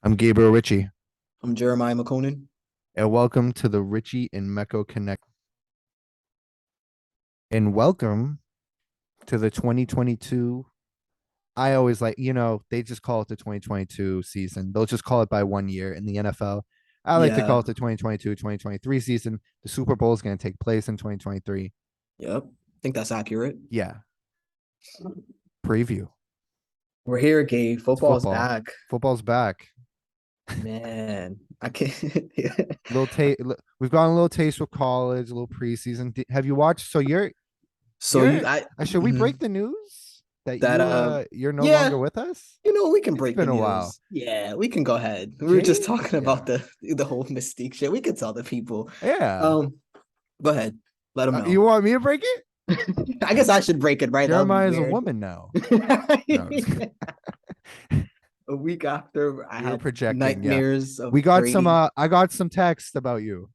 I'm Gabriel Ritchie, I'm Jeremiah McConan. and welcome to the Ritchie and Mecco Connect. And welcome to the 2022. I always they just call it the 2022 season. They'll just call it by 1 year in the NFL. I like to call Yeah. it the 2022-2023 season. The Super Bowl is going to take place in 2023. Yep. I think that's accurate. Yeah, preview. We're here, Gabe. It's Football's football. back. Football's back. Man, I can't. Little taste. We've gotten a little taste of college, a little preseason. Have you watched? So So you're. you, I Should we mhm. break the news that that you're no longer yeah, with us? we can It's break the been a while. news. Yeah, we can go ahead. We were just Jay? talking Yeah. about the whole mystique shit. We can tell the people. Yeah. Um, Go ahead. Let them You know. want me to break it? I guess I should break it, right? That would be Jeremiah is a weird. woman now. No, A week after I you're had projecting. Yeah. nightmares We of got some Brady. I got some text about you.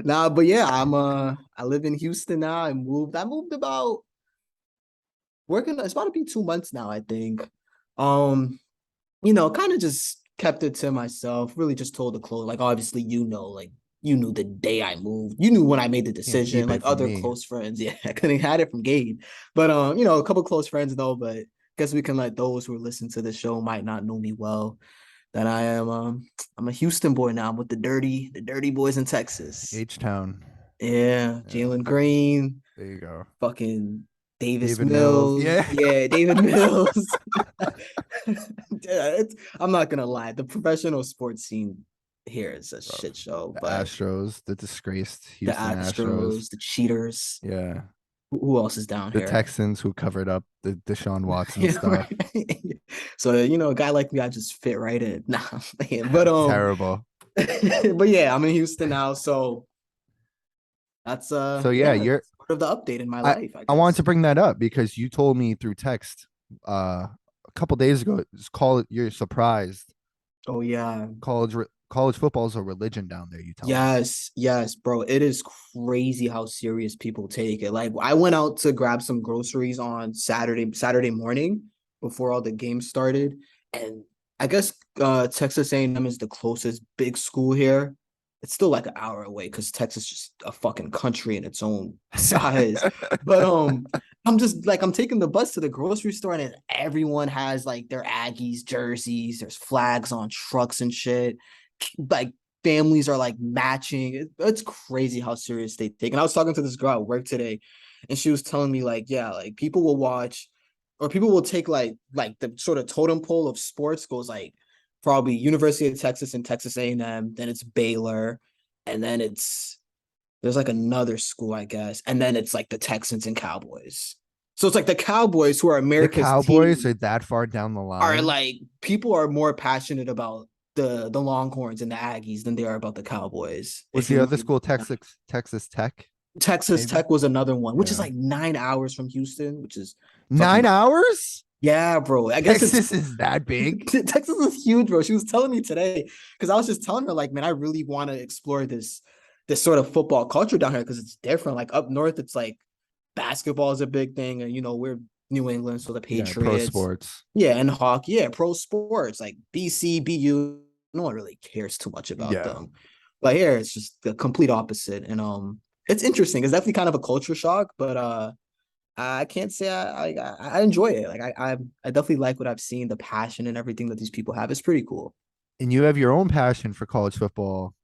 Nah, but yeah, I live in Houston now. I moved about working, it's about to be 2 months now, I think. Um, kind of just kept it to myself, really just told the close, like obviously, like you knew the day I moved. You knew when I made the Can't decision, keep like it from other me. close friends. Yeah, I couldn't had it from Gabe. But a couple close friends know, but guess we can let those who listen to the show might not know me well. That I'm a Houston boy now. I'm with the dirty boys in Texas. H Town. Yeah, Yeah. Jalen Green, There you go. fucking Davis David Mills. Mills. Yeah. Yeah, David Mills. I'm not gonna lie, the professional sports scene here is a Bro. shit show. The But Astros, the disgraced the Houston Astros. Astros, the cheaters. Yeah. Who else is down The here? Texans who covered up the Deshaun Watson Yeah, stuff. right. So a guy like me, I just fit right in. Nah, man. But Terrible. but yeah, I'm in Houston now, so that's So yeah, yeah, you're that's sort of the update in my I life, I I wanted guess. to bring that up because you told me through text a couple days ago. It's called you're surprised. Oh yeah. College football is a religion down there. You tell me. Yes, yes, bro. It is crazy how serious people take it. Like I went out to grab some groceries on Saturday morning before all the games started. And I guess Texas A&M is the closest big school here. It's still like an hour away because Texas is just a fucking country in its own size. But I'm just like I'm taking the bus to the grocery store and everyone has like their Aggies jerseys. There's flags on trucks and shit, like families are like matching. It's crazy how serious they take. And I was talking to this girl at work today, and she was telling me like, yeah, like people will watch, or people will take like the sort of totem pole of sports goes like probably University of Texas and Texas A&M, then it's Baylor, and then there's like another school I guess, and then it's like the Texans and Cowboys. So it's like the Cowboys, who are The America's Cowboys team, are that far down the are line. like people are more passionate about the Longhorns and the Aggies than they are about the Cowboys. Was If the you other really school Texas Tech? Texas Maybe. Tech was another one, which is Yeah. like 9 hours from Houston, which is fucking 9 hours? yeah, bro. I guess it's Texas is that big? Texas is huge, bro. She was telling me today because I was just telling her like, man, I really want to explore this sort of football culture down here because it's different. Like up north, it's like basketball is a big thing, and we're New England, so the Yeah, pro Patriots, sports. yeah, and hockey, yeah, pro sports like BC, BU. No one really cares too much about Yeah. them, but here it's just the complete opposite, and it's interesting. It's definitely kind of a culture shock, but I can't say I enjoy it. Like I definitely like what I've seen, the passion and everything that these people have. It's pretty cool. And you have your own passion for college football.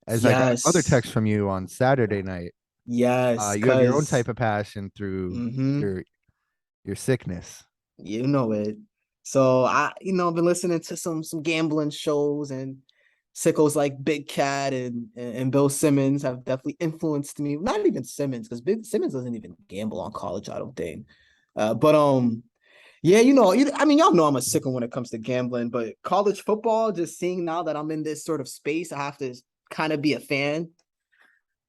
As I got other Yes, texts from you on Saturday night, yes, you have your own cause type of passion through mm-hmm, your sickness. you know it. So I've been listening to some gambling shows, and sickos like Big Cat and Bill Simmons have definitely influenced me. Not even Simmons, because Big Simmons doesn't even gamble on college, I don't think. But yeah, I mean, y'all know I'm a sicko when it comes to gambling, but college football, just seeing now that I'm in this sort of space, I have to kind of be a fan.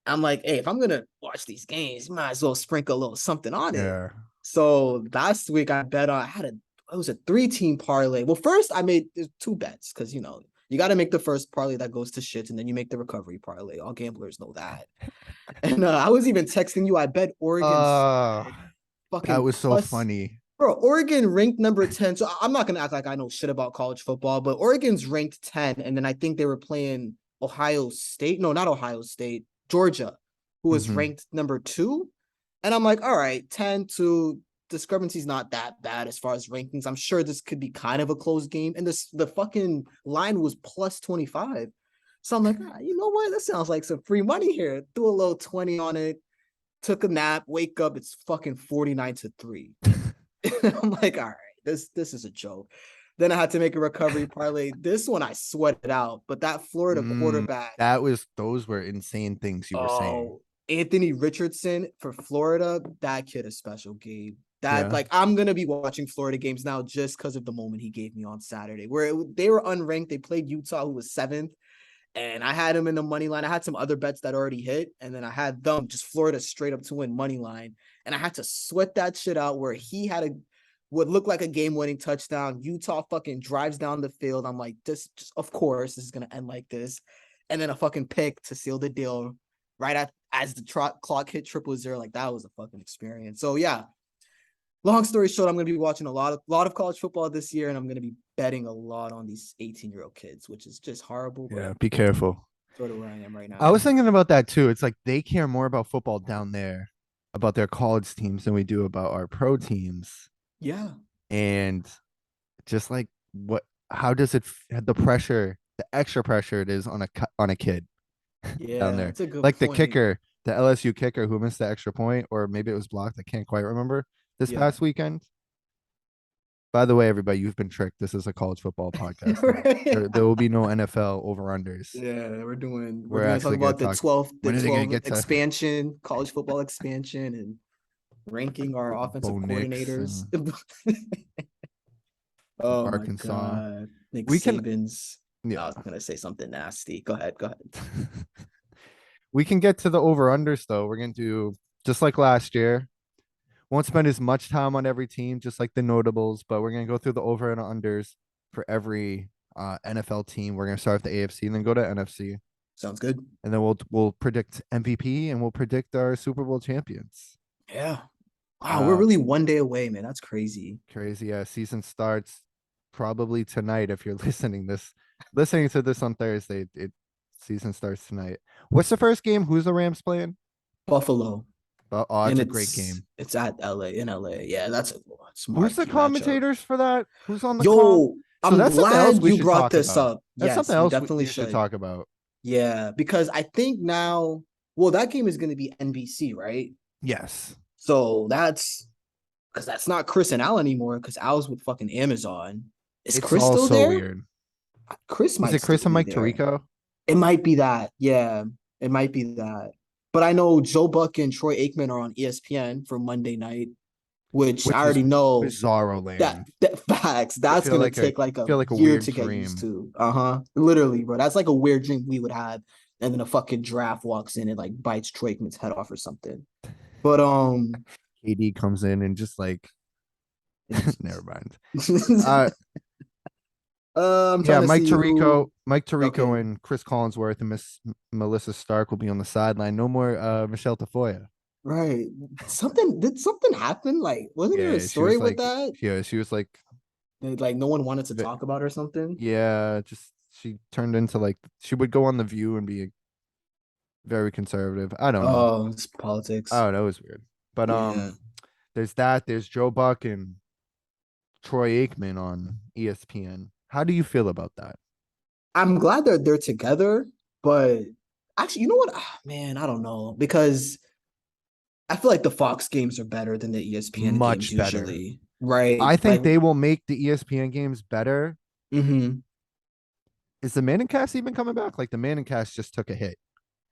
I'm like, hey, if I'm gonna watch these games, might as well sprinkle a little something on it. Yeah. So last week I bet on I had it was a 3-team parlay. Well, first I made two bets because you got to make the first parlay that goes to shit, and then you make the recovery parlay. All gamblers know that. And I was even texting you. I bet Oregon Uh side that fucking was so plus funny. Bro, Oregon ranked number 10. So I'm not gonna act like I know shit about college football, but Oregon's ranked 10, and then I think they were playing Ohio State. No, not Ohio State, Georgia, who was Mhm. ranked number 2. And I'm like, all right, 10 to discrepancy is not that bad as far as rankings. I'm sure this could be kind of a close game. And the fucking line was plus 25. So I'm like, you know what? That sounds like some free money here. Threw a little 20 on it, took a nap, wake up, it's fucking 49-3. I'm like, all right, this is a joke. Then I had to make a recovery parlay. This one I sweated out, but that Florida Mm, quarterback, those were insane things you were saying. oh, Anthony Richardson for Florida, that kid is special, Gabe. That Yeah. like I'm gonna be watching Florida games now just because of the moment he gave me on Saturday, where they were unranked. They played Utah, who was 7th, and I had him in the money line. I had some other bets that already hit, and then I had them just Florida straight up to win money line, and I had to sweat that shit out where he had a would look like a game-winning touchdown. Utah fucking drives down the field. I'm like, this just, of course this is gonna end like this, and then a fucking pick to seal the deal right at as the clock hit 000. Like that was a fucking experience. So yeah, long story short, I'm gonna be watching a lot of college football this year, and I'm gonna be betting a lot on these 18-year-old kids, which is just horrible, but Yeah. Be careful. sort of where I am right I was now. thinking about that too. It's like they care more about football down there, about their college teams than we do about our pro teams. Yeah, And just like how does the pressure, the extra pressure it is on a kid down yeah, there, it's a good like the point. kicker, the LSU kicker who missed the extra point, or maybe it was blocked. I can't quite remember this Yeah. past weekend. By the way, everybody, you've been tricked. This is a college football podcast now. Right. There will be no NFL over unders. Yeah, we're We're gonna talk actually gonna about the talk. 12th, the When are they gonna 12 get to expansion, college football expansion, and ranking our offensive Bo Nix coordinators. and Oh my Arkansas? God. Nick We can, Saban's. I yeah. was gonna say something nasty. Go ahead, go ahead. We can get to the over unders though. We're gonna do just like last year. Won't spend as much time on every team, just like the notables, but we're gonna go through the over and unders for every NFL team. We're gonna start with the AFC and then go to NFC, Sounds good. and then we'll predict MVP and we'll predict our Super Bowl champions. Yeah. Wow, we're Uh, really one day away, man. That's crazy. Crazy. Yeah, season starts probably tonight if you're listening to this on Thursday. It season starts tonight. What's the first game? Who's the Rams playing? Buffalo. Oh, And it's a great game. it's at LA in LA. Yeah, that's a Who's the marquee matchup. commentators for that? Who's on the call? Yo, So I'm that's something else glad we you should brought talk this about. up. That's something Yes, we else definitely you should should. talk about. Yeah, because I think now, well, that game is going to be NBC, right? Yes. So that's because that's not Chris and Al anymore because Al's with fucking Amazon. Is It's Chris all still so there? weird. Chris Is might it still Chris and be Mike there. Tirico? It might be that. Yeah, it might be that. But I know Joe Buck and Troy Aikman are on ESPN for Monday night, which I Which is already know bizarro that, land. that facts. I That's feel gonna like a take like a feel like a year weird to get used dream. to. Uh-huh. Literally, bro. That's like a weird dream we would have. And then a fucking giraffe walks in and like bites Troy Aikman's head off or something. But KD comes in and just like never mind. I'm Uh trying yeah, to see who. Mike Tirico Okay. and Chris Collinsworth and Miss Melissa Stark will be on the sideline. No more Michelle Tafoya. Right. Did something happen? Like, wasn't there a Yeah, she story was with like that? she was like Like no one wanted to v- talk about or something? yeah, just she turned into like she would go on the View and be very conservative. I don't know. Oh, it's politics. Oh, that was weird. But Yeah. there's that. There's Joe Buck and Troy Aikman on ESPN. How do you feel about that? I'm glad they're together, but actually, you know what? Ah, man, I don't know because I feel like the Fox games are better than the ESPN games Much better. usually. Right. I Like, think they will make the ESPN games better. mm-hmm. Is the Manning cast even coming back? Like the Manning cast just took a hit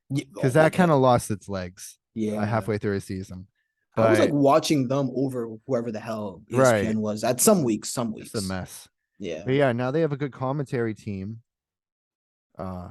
Yeah, because oh, that big kind hit. of lost its legs Yeah. halfway through a season. I was like But watching them over whoever the hell right, ESPN was at some weeks, some just a weeks. mess. Yeah. But yeah, now they have a good commentary team. Uh,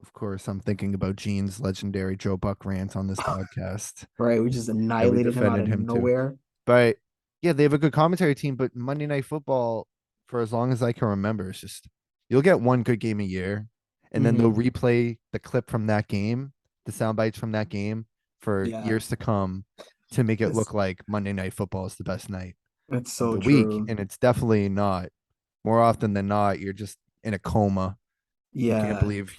of course, I'm thinking about Gene's legendary Joe Buck rant on this podcast Right. We just that we annihilated him out defended of him to. nowhere. But yeah, they have a good commentary team. But Monday Night Football, for as long as I can remember, it's just you'll get one good game a year, and then they'll Mm-hmm. replay the clip from that game, the sound bites from that game for Yeah. years to come to make it This look like Monday Night Football is the best night. That's of so the week, true. and it's definitely not. More often than not, you're just in a coma. You can't Yeah. believe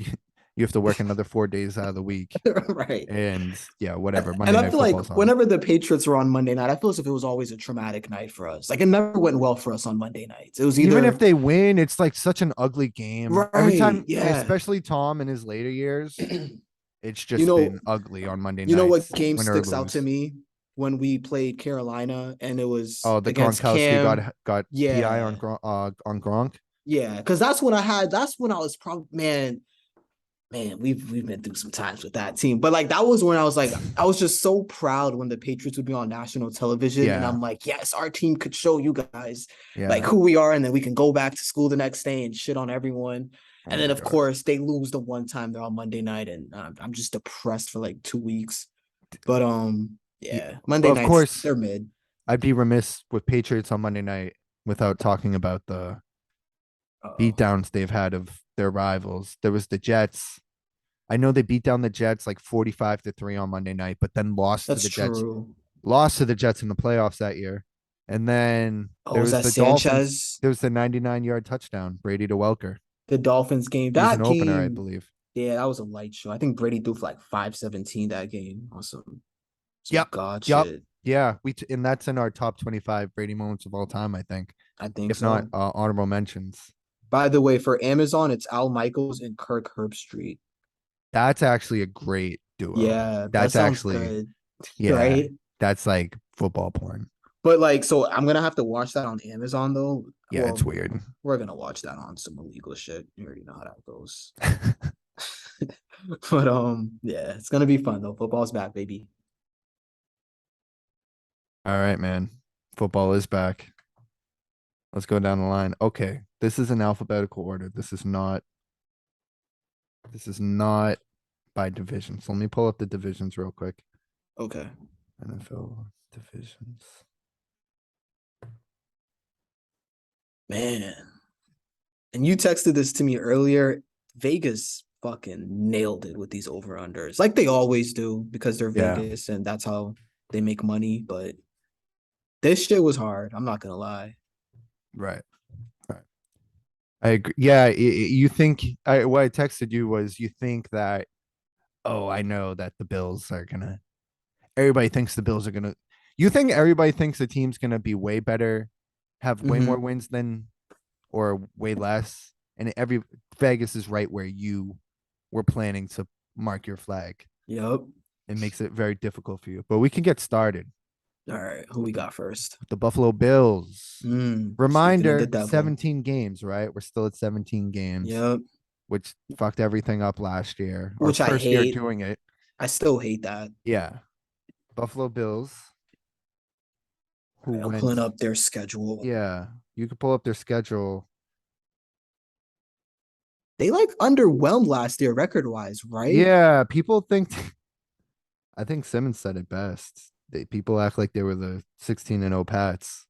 you have to work another 4 days out of the week. Right. And yeah, whatever. And Monday I Night feel like Football's on. whenever the Patriots were on Monday night, I feel as if it was always a traumatic night for us. Like it never went well for us on Monday nights. It was Even if either they win, it's like such an ugly game. Every right, time, yeah. especially Tom in his later years, it's You just know, been ugly on Monday you know what nights, game win or sticks out to lose. me when we played Carolina and it was Oh, the against Gronkowski Cam. got PI Yeah, On Gronk. yeah, because that's when I was probably man, we've been through some times with that team. But like that was when I was like, I was just so proud when the Patriots would be on national television. And Yeah, I'm like, yes, our team could show you guys like yeah. who we are, and then we can go back to school the next day and shit on everyone. Oh And then my of god. course they lose the one time they're on Monday night, and I'm just depressed for like 2 weeks. But Yeah. yeah, Monday Well, of nights course, they're mid. I'd be remiss with Patriots on Monday night without talking about the Oh, beatdowns they've had of their rivals. There was the Jets. I know they beat down the Jets like 45-3 on Monday night, but then that's true. lost to the Jets in the playoffs that year. And then Oh, there was was that the Dolphins. Sanchez? There was the 99-yard touchdown, Brady to Welker, The Dolphins game. season That opener, I game, believe. yeah, that was a light show. I think Brady threw for like 517 that game. Some Yep. god Yep. shit. Yeah, and that's in our top 25 Brady moments of all time, I think. I think If not, so. honorable mentions. By the way, for Amazon, it's Al Michaels and Kirk Herbstreit. That's actually a great duo. Yeah, that That's sounds actually, good, yeah, right? that's like football porn. But like, so I'm gonna have to watch that on Amazon though. Yeah, it's Well, weird. we're gonna watch that on some illegal shit. You already know how that goes. But yeah, it's gonna be fun though. Football's back, baby. All right, man. Football is back. Let's go down the line. Okay, this is in alphabetical order. This is not by division. So let me pull up the divisions real quick. Okay. NFL divisions. Man. And you texted this to me earlier. Vegas fucking nailed it with these over unders, like they always do, because they're Yeah, Vegas and that's how they make money. But this shit was hard. I'm not gonna lie. right. Right. I agree. Yeah, you think what I texted you was you think that, oh, I know that the Bills are gonna everybody thinks the Bills are gonna you think everybody thinks the team's gonna be way better, have way more Mm-hmm. wins than or way less. And every Vegas is right where you were planning to mark your flag. Yep. It makes it very difficult for you. But we can get started. All right. Who we got first? The Buffalo Bills. Speaking of the Reminder, devil. 17 games, right? We're still at 17 games, Yep. which fucked everything up last year. Our Which I first year hate. doing it. I still hate that. Yeah. Buffalo Bills, All who right, I'm went, pulling up their schedule. yeah, you could pull up their schedule. They like underwhelmed last year record wise, right? Yeah, people think I think Simmons said it best. People act like they were the 16-0 Pats.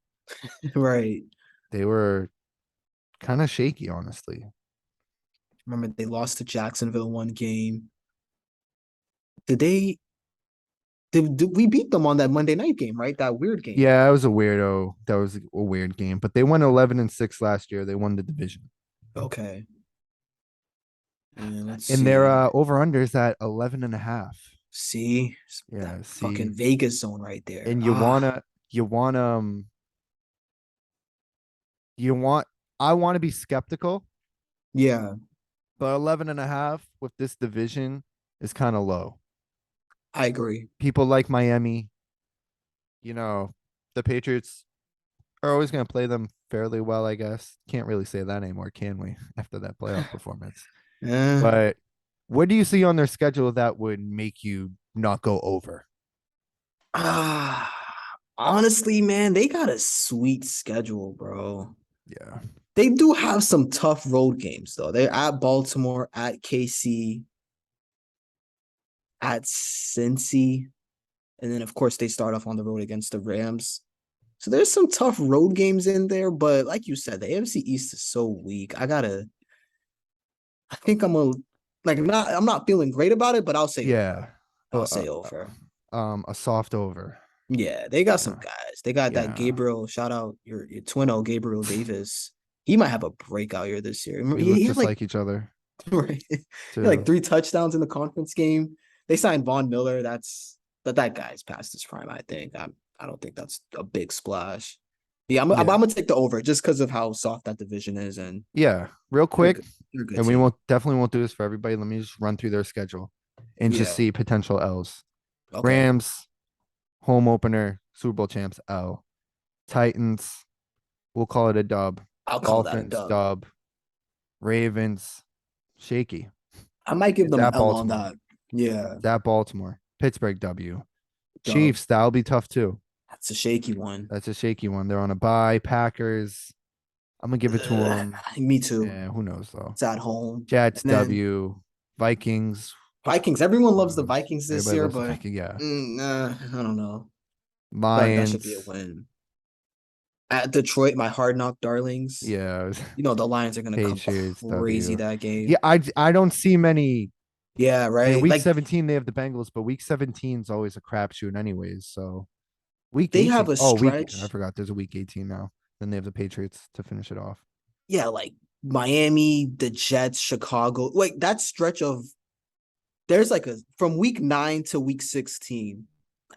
Right. They were kind of shaky, honestly. Remember they lost to Jacksonville one game. Did they did we beat them on that Monday night game, right? That weird game. Yeah, that was a weirdo. That was a weird game, but they won 11-6 last year. They won the division. Okay. And let's And their see. over under is at 11.5. See that Yeah, fucking see. Vegas zone right there. And Ah, you wanna you want I want to be skeptical, yeah, but 11.5 with this division is kind of low. I agree. People like Miami, you know, the Patriots are always going to play them fairly well, I guess. Can't really say that anymore, can we? After that playoff performance. Yeah. But what do you see on their schedule that would make you not go over? Ah, honestly, man, they got a sweet schedule, bro. Yeah. They do have some tough road games though. They're at Baltimore, at KC, at Cincy, and then of course they start off on the road against the Rams. So there's some tough road games in there, but like you said, the AFC East is so weak. I think I'm not feeling great about it, but I'll say over. Yeah. I'll say over. A soft over. Yeah, they got some Yeah. guys. They got that Yeah. Gabriel. Shout out your twinno, Gabriel Davis. He might have a breakout year this year. Remember, We look he had just like like each other right, he had like too. 3 touchdowns in the conference game. They signed Von Miller. That guy's past his prime. I think. I don't think that's a big splash. Yeah, I'm Yeah. gonna take the over just because of how soft that division is, and Yeah. Real they're quick, good. They're a good and we team. won't definitely won't do this for everybody. Let me just run through their schedule and just Yeah. see potential L's. Okay. Rams, home opener, Super Bowl champs, L. Titans, we'll call it a dub. I'll call that a Dolphins, dub. dub. Ravens, shaky. I might give It's them an at L on Baltimore. that. Yeah. It's at Baltimore. Pittsburgh, W. Dub. Chiefs, that'll be tough too. That's a shaky one. That's a shaky one. They're on a bye. Packers, I'm gonna give it to them. Me too. Yeah, who knows though. It's at home. Jets, And then W. Vikings, Vikings. Everyone who loves the knows? Vikings this Everybody year, loves the but Vikings. Yeah. I don't know. But that should be a Lions. win. At Detroit, my hard knock darlings. Yeah. You know the Lions are gonna come Patriots, crazy W. that Yeah, game. I don't see many. Yeah, I mean, right. week Like 17 they have the Bengals, but week 17 is always a crapshoot, anyways. So week they have 18. a Oh, I stretch. forgot. There's a week 18 now. Then they have the Patriots to finish it off. Yeah, like Miami, the Jets, Chicago. Like that stretch of there's like a from week 9 to week 16,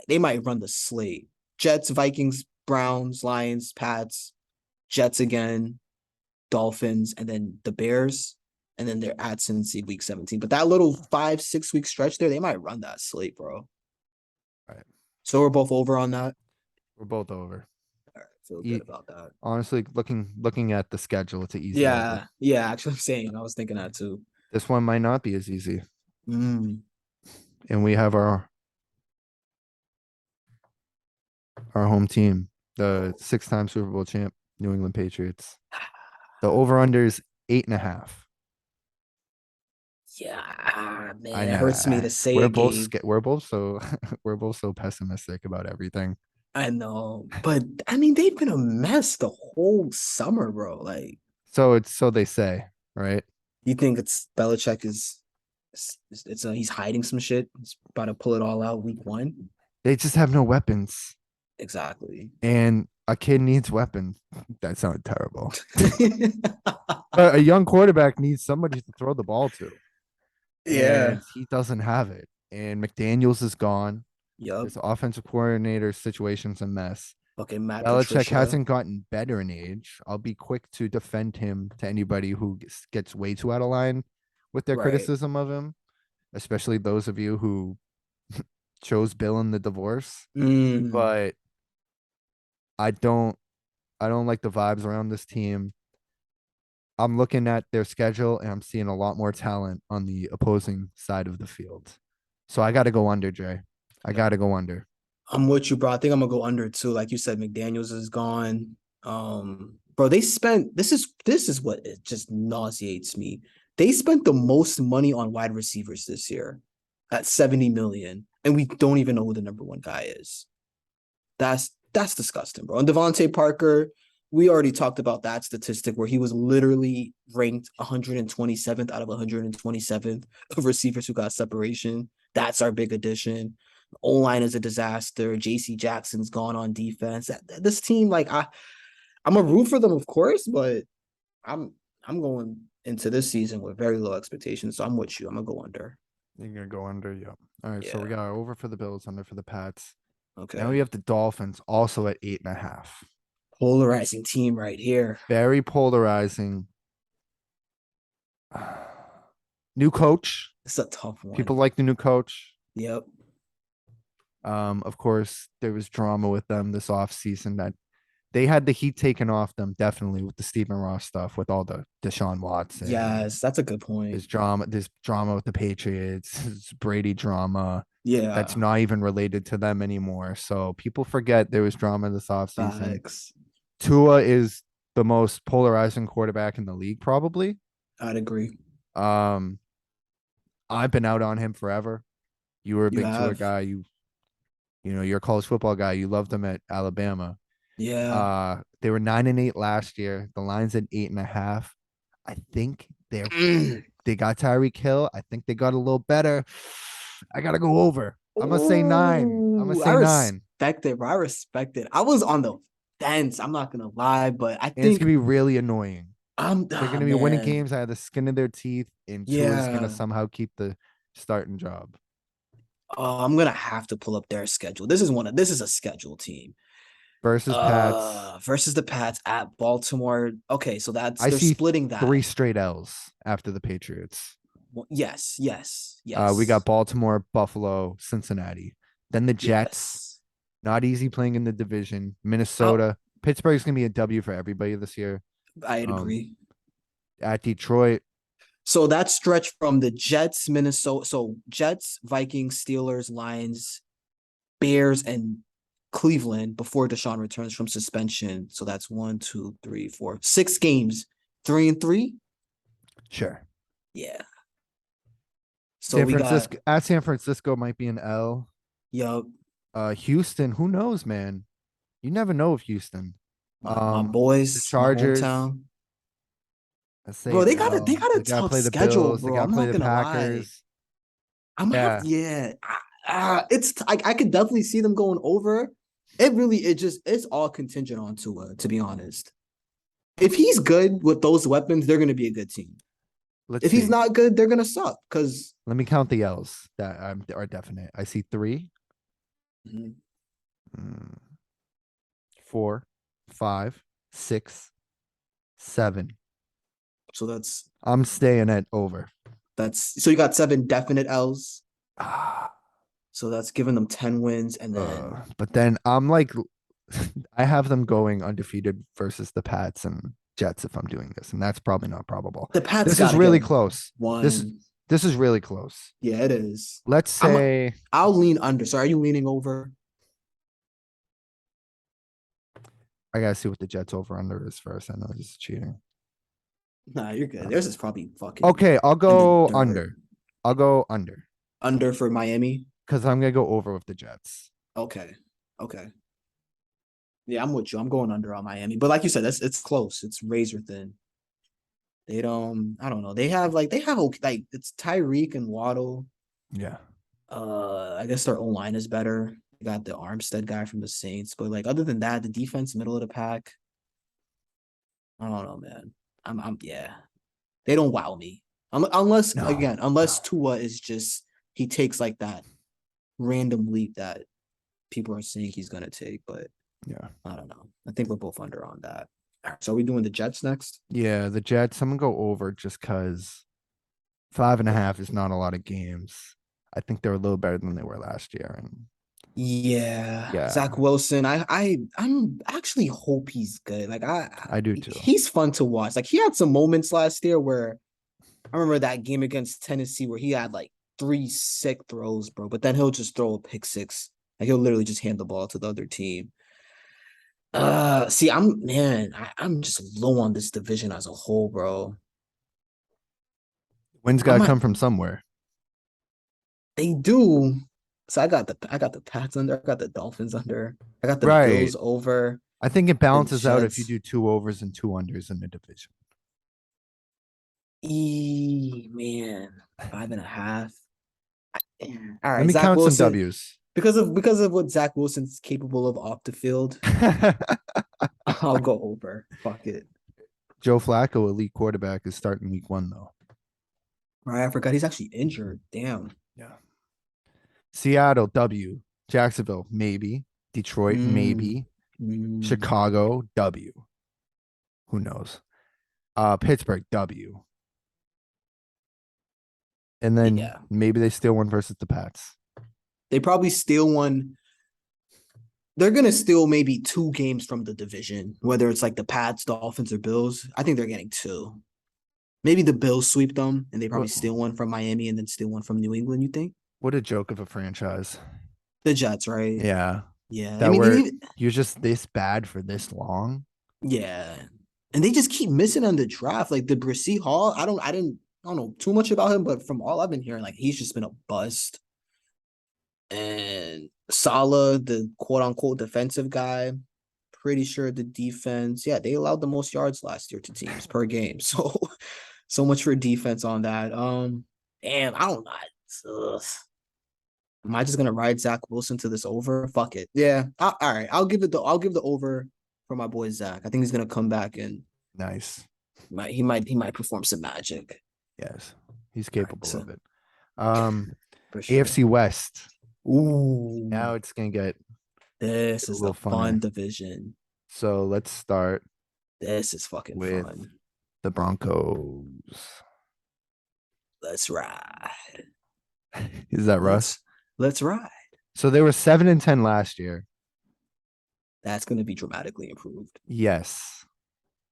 they might run the slate. Jets, Vikings, Browns, Lions, Pats, Jets again, Dolphins, and then the Bears, and then they're at Cincy week 17. But that little 5, 6 week stretch there, they might run that slate, bro. All right. So we're both over on that. We're both over. All right, feel good E- about that. Honestly, looking at the schedule, it's an easy over. Yeah. Actually, I'm saying I was thinking that too. This one might not be as easy. Mm. And we have our home team, the 6-time Super Bowl champ, New England Patriots. The over under is 8.5. Yeah, man, I it know. hurts me to say We're a both game. we're both so we're both so pessimistic about everything. I know, but I mean, they've been a mess the whole summer, bro. Like, So they say, right? you think it's Belichick it's he's hiding some shit. He's about to pull it all out week 1. They just have no weapons, Exactly. and a kid needs weapons. That sounded terrible. But a young quarterback needs somebody to throw the ball to, Yeah. and he doesn't have it. And McDaniels is gone. Yup. This offensive coordinator situation's a mess. Okay, Matt Belichick Patricia. hasn't gotten better in age. I'll be quick to defend him to anybody who gets way too out of line with their Right. criticism of him, especially those of you who chose Bill in the divorce. Mm. But I don't I don't like the vibes around this team. I'm looking at their schedule and I'm seeing a lot more talent on the opposing side of the field. So I got to go under, Jay. I got to go under. I'm with you, bro. I think I'm gonna go under too. Like you said, McDaniels is gone. Bro, they spent this is what it just nauseates me. They spent the most money on wide receivers this year at 70 million, and we don't even know who the number one guy is. That's disgusting, bro. And Devontae Parker, we already talked about that statistic where he was literally ranked 127th out of 127th of receivers who got separation. That's our big addition. O line is a disaster. J.C. Jackson's gone on defense. This team, like I'm a root for them, of course, but I'm I'm going into this season with very low expectations. So I'm with you. I'm gonna go under. You're gonna go under, yep. All right, so we Yeah. got over for the Bills, under for the Pats. Now we Okay. have the Dolphins also at 8.5. Polarizing team right here. Very polarizing. New coach. It's a tough one. People like the new coach. Yep. Of course, there was drama with them this offseason that they had the heat taken off them, definitely with the Stephen Ross stuff, with all the Deshaun Watson. Yes, that's a good point. There's drama with the Patriots, there's Brady drama that's Yeah. not even related to them anymore. So people forget there was drama this offseason. Facts. Tua is the most polarizing quarterback in the league, probably. I'd agree. Um, I've been out on him forever. You were a You big Tua have. guy. You're a college football guy. You loved him at Alabama. Yeah. They were 9-8 last year. The line's at 8.5. I think Mm. they got Tyreek Hill. I think they got a little better. I gotta go over. I'm gonna say 9. I'm gonna Ooh, say 9. respect it, bro. I respect it. I was on the fence. I'm not gonna lie, but I And it's think gonna be really annoying. They're ah gonna be winning man. games out of the skin of their teeth, and Tua's gonna Yeah. somehow keep the starting job I'm gonna have to pull up their schedule. This is a schedule team. versus Pats. Versus the Pats at Baltimore. Okay, so I they're see splitting three that. straight L's after the Patriots. Yes, yes, We got yes, Baltimore, Buffalo, Cincinnati. Then the Jets. yes. Not easy playing in the division. I'll, Minnesota. Pittsburgh's gonna be a W for everybody this year. I'd Um, agree. at Detroit. So that stretch from the Jets, Minnesota, so Jets, Vikings, Steelers, Lions, Bears, and Cleveland before Deshaun returns from suspension. So that's 1, 2, 3, 4, 6 games, 3-3. Sure. Yeah. So San we got Francisco at San Francisco might be an L. yup, Houston, who knows, man? You never know with Houston. my The boys, my Chargers, hometown. let's say Bro, an they L. got a They gotta tough play the schedule, Bills. They bro. gotta I'm play not the gonna lie. Packers. I'm gonna have Yeah. to, yeah. I could definitely see them going over. It's all contingent on Tua, to be honest. If he's good with those weapons, they're gonna be a good team. Let's If he's see. not good, they're gonna suck. Because Let me count the L's that are definite. I see 3, 4, 5, 6, 7. so I'm staying at over. that's so you got 7 definite L's. Ah, So that's giving them 10 wins, and then but then I'm like, I have them going undefeated versus the Pats and Jets if I'm doing this, and that's probably not probable. the Pats This is gotta get really close. This one. this is really close. Yeah, it is. Let's say I'll lean under. So are you leaning over? I gotta see what the Jets over under is first. I know this is cheating. Nah, you're good. Theirs is probably fucking Okay, I'll in the go dirt. under. I'll go under Under for Miami. because I'm gonna go over with the Jets. Okay. Okay. Yeah, I'm with you. I'm going under on Miami. But like you said, it's close. It's razor thin. They don't, I don't know. They have okay, like it's Tyreek and Waddle. Yeah. I guess their O-line is better. They got the Armstead guy from the Saints. But like other than that, the defense, middle of the pack. I don't know, man. I'm yeah. They don't wow me. Unless No. unless Tua is just he takes like that random leap that people are saying he's gonna take, but Yeah. I don't know. I think we're both under on that. So are we doing the Jets next? Yeah, the Jets. I'm gonna go over just because 5.5 is not a lot of games. I think they're a little better than they were last year, and Yeah, yeah, Zach Wilson. I'm actually hope he's good. Like I do too. he's fun to watch. Like he had some moments last year where I remember that game against Tennessee where he had like 3 sick throws, bro. But then he'll just throw a pick six. Like he'll literally just hand the ball to the other team. See, I'm just low on this division as a whole, bro. Wins I'm gotta at, come from somewhere. they do. So I got the Pats under, I got the Dolphins under, I got the Right. Bills over, I think it the balances out if you Jets. do 2 overs and 2 unders in the division. Man, 5.5. All Let right, me Zach count some Wilson. W's. Because of what Zach Wilson's capable of off the field, I'll go over. Fuck it. Joe Flacco, elite quarterback, is starting week 1 though. Right, I forgot he's actually injured. Damn. Yeah. Seattle W. Jacksonville maybe. Detroit maybe. Chicago W. Who knows? Pittsburgh W. And then Yeah. maybe they steal one versus the Pats. They probably steal one. They're gonna steal maybe 2 games from the division, whether it's like the Pats, Dolphins, or Bills. I think they're getting 2. Maybe the Bills sweep them, and they probably What, steal one from Miami and then steal one from New England. You think what a joke of a franchise. the Jets, right? Yeah. Yeah. I That mean, were you're just this bad for this long. yeah, and they just keep missing on the draft. Like the Brissy Hall, I don't know too much about him, but from all I've been hearing, like he's just been a bust. And Salah, the quote unquote defensive guy, pretty sure the defense, yeah, they allowed the most yards last year to teams per game. So much for defense on that. Damn, I don't know. Am I just gonna ride Zach Wilson to this over? Fuck it. Yeah. All right. I'll give the over for my boy Zach. I think he's gonna come back and Nice. he might perform some magic. Yes, he's All right, capable so of it. Um, for sure. AFC West. Ooh, Now it's gonna get this a is the little fun funner. division. So let's start This is fucking with fun. the Broncos. Let's ride. Is that Russ? Let's ride. So they were 7-10 last year. That's gonna be dramatically improved. Yes.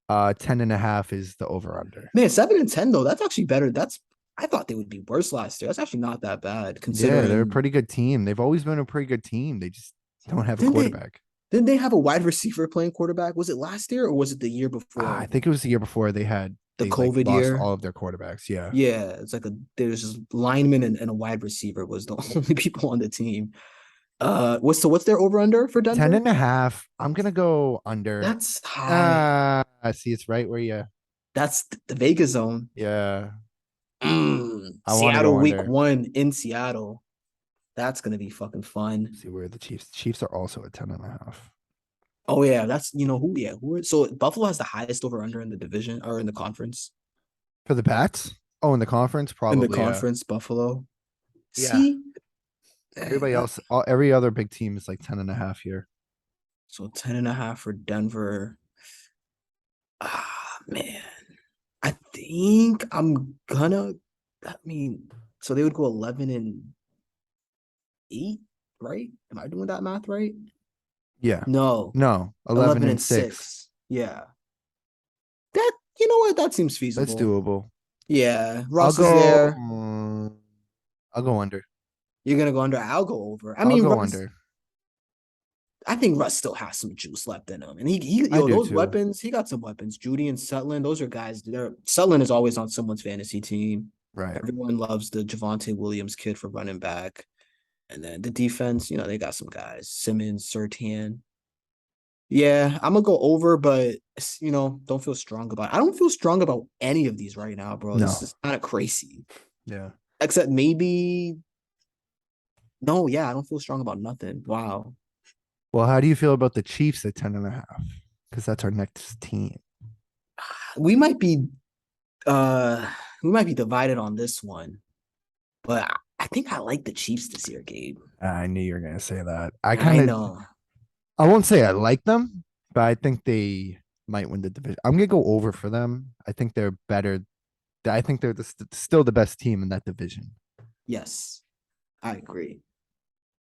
10.5 is the over under. Man, 7-10 though. That's actually better. I thought they would be worse last year. That's actually not that bad Yeah, they're a considering. pretty good team. They've always been a pretty good team. They just don't have a Didn't they? quarterback. Didn't they have a wide receiver playing quarterback? Was it last year or was it the year I before? think it was the year before The they like COVID lost year? all of their quarterbacks. Yeah. Yeah, it's like there's just lineman and a wide receiver was the only people on the team. What's their over under for 10 Denver? and a half. I'm gonna go under. That's high. I see it's right where you. That's the Vegas zone. Yeah. I want to Seattle go week under. 1 in Seattle. That's gonna be fucking fun. See where the Chiefs are also at 10.5. Oh yeah, that's so Buffalo has the highest over under in the division or in the conference. For the Pats? Oh, in the conference? In the Probably, yeah. conference, Buffalo. Yeah. See, Everybody else, every other big team is like 10.5 here. so 10.5 for Denver. Ah man. I think I'm gonna. I mean, so they would go 11-8, right? Am I doing that math right? Yeah. No, No, 11 11 and and 6. 6. Yeah, that you know what? That seems That's feasible. doable. Yeah, I'll Russ is go. there. I'll go under. You're gonna go under. I'll go over. I I'll mean, go Russ. under. I think Russ still has some juice left in him, and I do those too. weapons. He got some weapons. Judy and Sutton. Those are guys. Sutton is always on someone's fantasy team. Right. Everyone loves the Javante Williams kid for running back. And then the defense, they got some guys. Simmons, Surtain. Yeah, I'm gonna go over, but don't feel strong about it. I don't feel strong about any of these right now, bro. No. This is kind of crazy. Yeah. Except maybe no, yeah, I don't feel strong about nothing. Wow. Well, how do you feel about the Chiefs at 10.5? Because that's our next team. We might be we might be divided on this one, but I think I like the Chiefs this year, Gabe. I knew you were gonna say that. I know. I won't say I like them, but I think they might win the division. I'm gonna go over for them. I think they're better. I think they're still the best team in that division. Yes, I agree.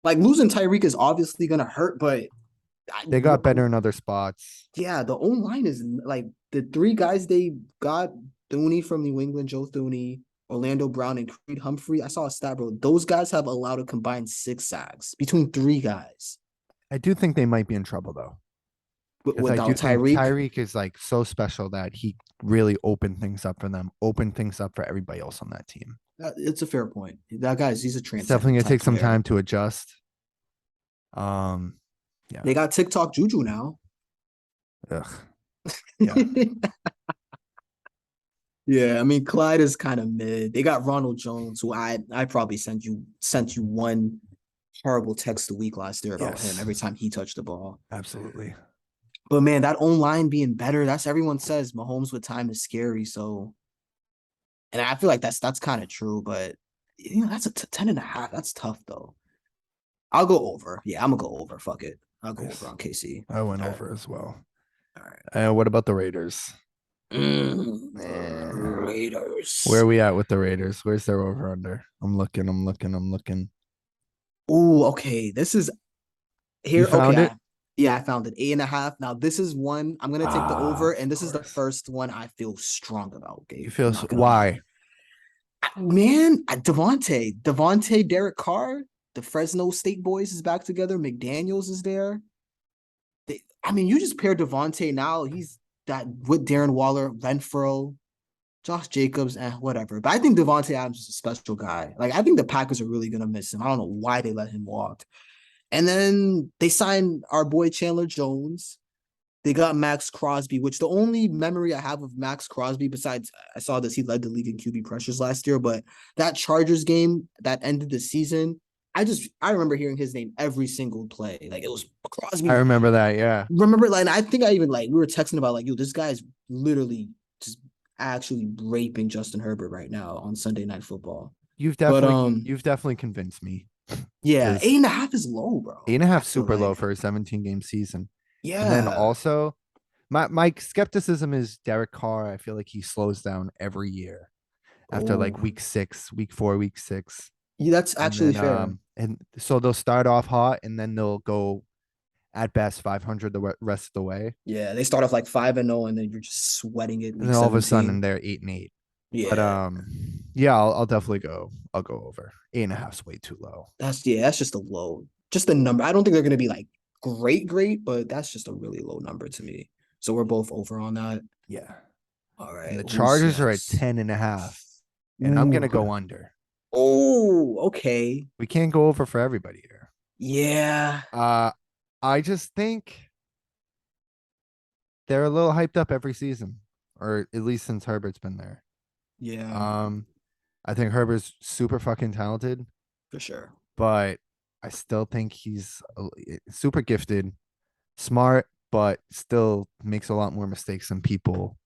Like losing Tyreek is obviously gonna hurt, but They got better in other spots. yeah, the own line is like the three guys they got: Thuney from New England, Joe Thuney, Orlando Brown, and Creed Humphrey. I saw a stat, bro. Those guys have allowed a combined 6 sacks between 3 guys. I do think they might be in trouble though. Because I Without do think Tyreek, Tyreek is like so special that he really opened things up for them, opened things up for everybody else on that team. it's a fair point. That guy's he's a It's definitely transcendent gonna take type some player. time to adjust. Yeah. They got TikTok Juju now. Ugh. Yeah. Yeah, I mean Clyde is kind of mid. They got Ronald Jones, who I probably sent you one horrible text a week last year about him every time he touched the ball. Absolutely. But man, that own line being better, that's everyone says Mahomes with time is scary. So, and I feel like that's kind of true, but that's a 10.5. That's tough though. I'll go over. Yeah, I'm gonna go over. Fuck it. I'll go over on KC. I went over as well. All right. What about the Raiders? Raiders. Where are we at with the Raiders? Where's their over under? I'm looking. Ooh, okay. This is here. You found it? Yeah, I found it. 8.5. Now this is one I'm gonna take the over, and this is the course. first one I feel strong about. Gabe. You feel I'm not gonna why? lie. Man, Devontae, Derek Carr, the Fresno State boys is back together. McDaniels is there. You just pair Devontae now. He's that with Darren Waller, Renfro, Josh Jacobs, whatever. But I think Devontae Adams is a special guy. Like, I think the Packers are really gonna miss him. I don't know why they let him walk. And then they signed our boy Chandler Jones. They got Max Crosby, which the only memory I have of Max Crosby, besides I saw this, he led the league in QB pressures last year, but that Chargers game that ended the season, I remember hearing his name every single play. Like it was I Crosby. remember that. Yeah. Remember, like I think I even like we were texting about like, yo, this guy's literally just actually raping Justin Herbert right now on Sunday Night Football. But You've definitely convinced me yeah, eight because and a half is low, bro. eight and a I half feel super low like for a 17 game season. And then yeah. also my skepticism is Derek Carr. I feel like he slows down every year after Oh, like week 6, week 4, week 6. yeah, that's And actually then fair. and so they'll start off hot and then they'll go at best 500 the rest of the way. Yeah, they start off like 5-0, and then you're just sweating it And week then all of a sudden 17. they're 8-8. But Yeah, yeah, I'll definitely go. I'll go over. 8.5's way too low. that's just a low, just a number. I don't think they're gonna be like great, but that's just a really low number to me. So we're both over on that. Yeah. All And right, the who's Chargers are at next? 10.5. And I'm gonna Ooh, go under. oh, okay, We can't go over for everybody here. yeah, Uh I just think they're a little hyped up every season, or at least since Herbert's been there. yeah, Um, I think Herbert's super fucking talented, for sure. but I still think he's super gifted, smart, but still makes a lot more mistakes than people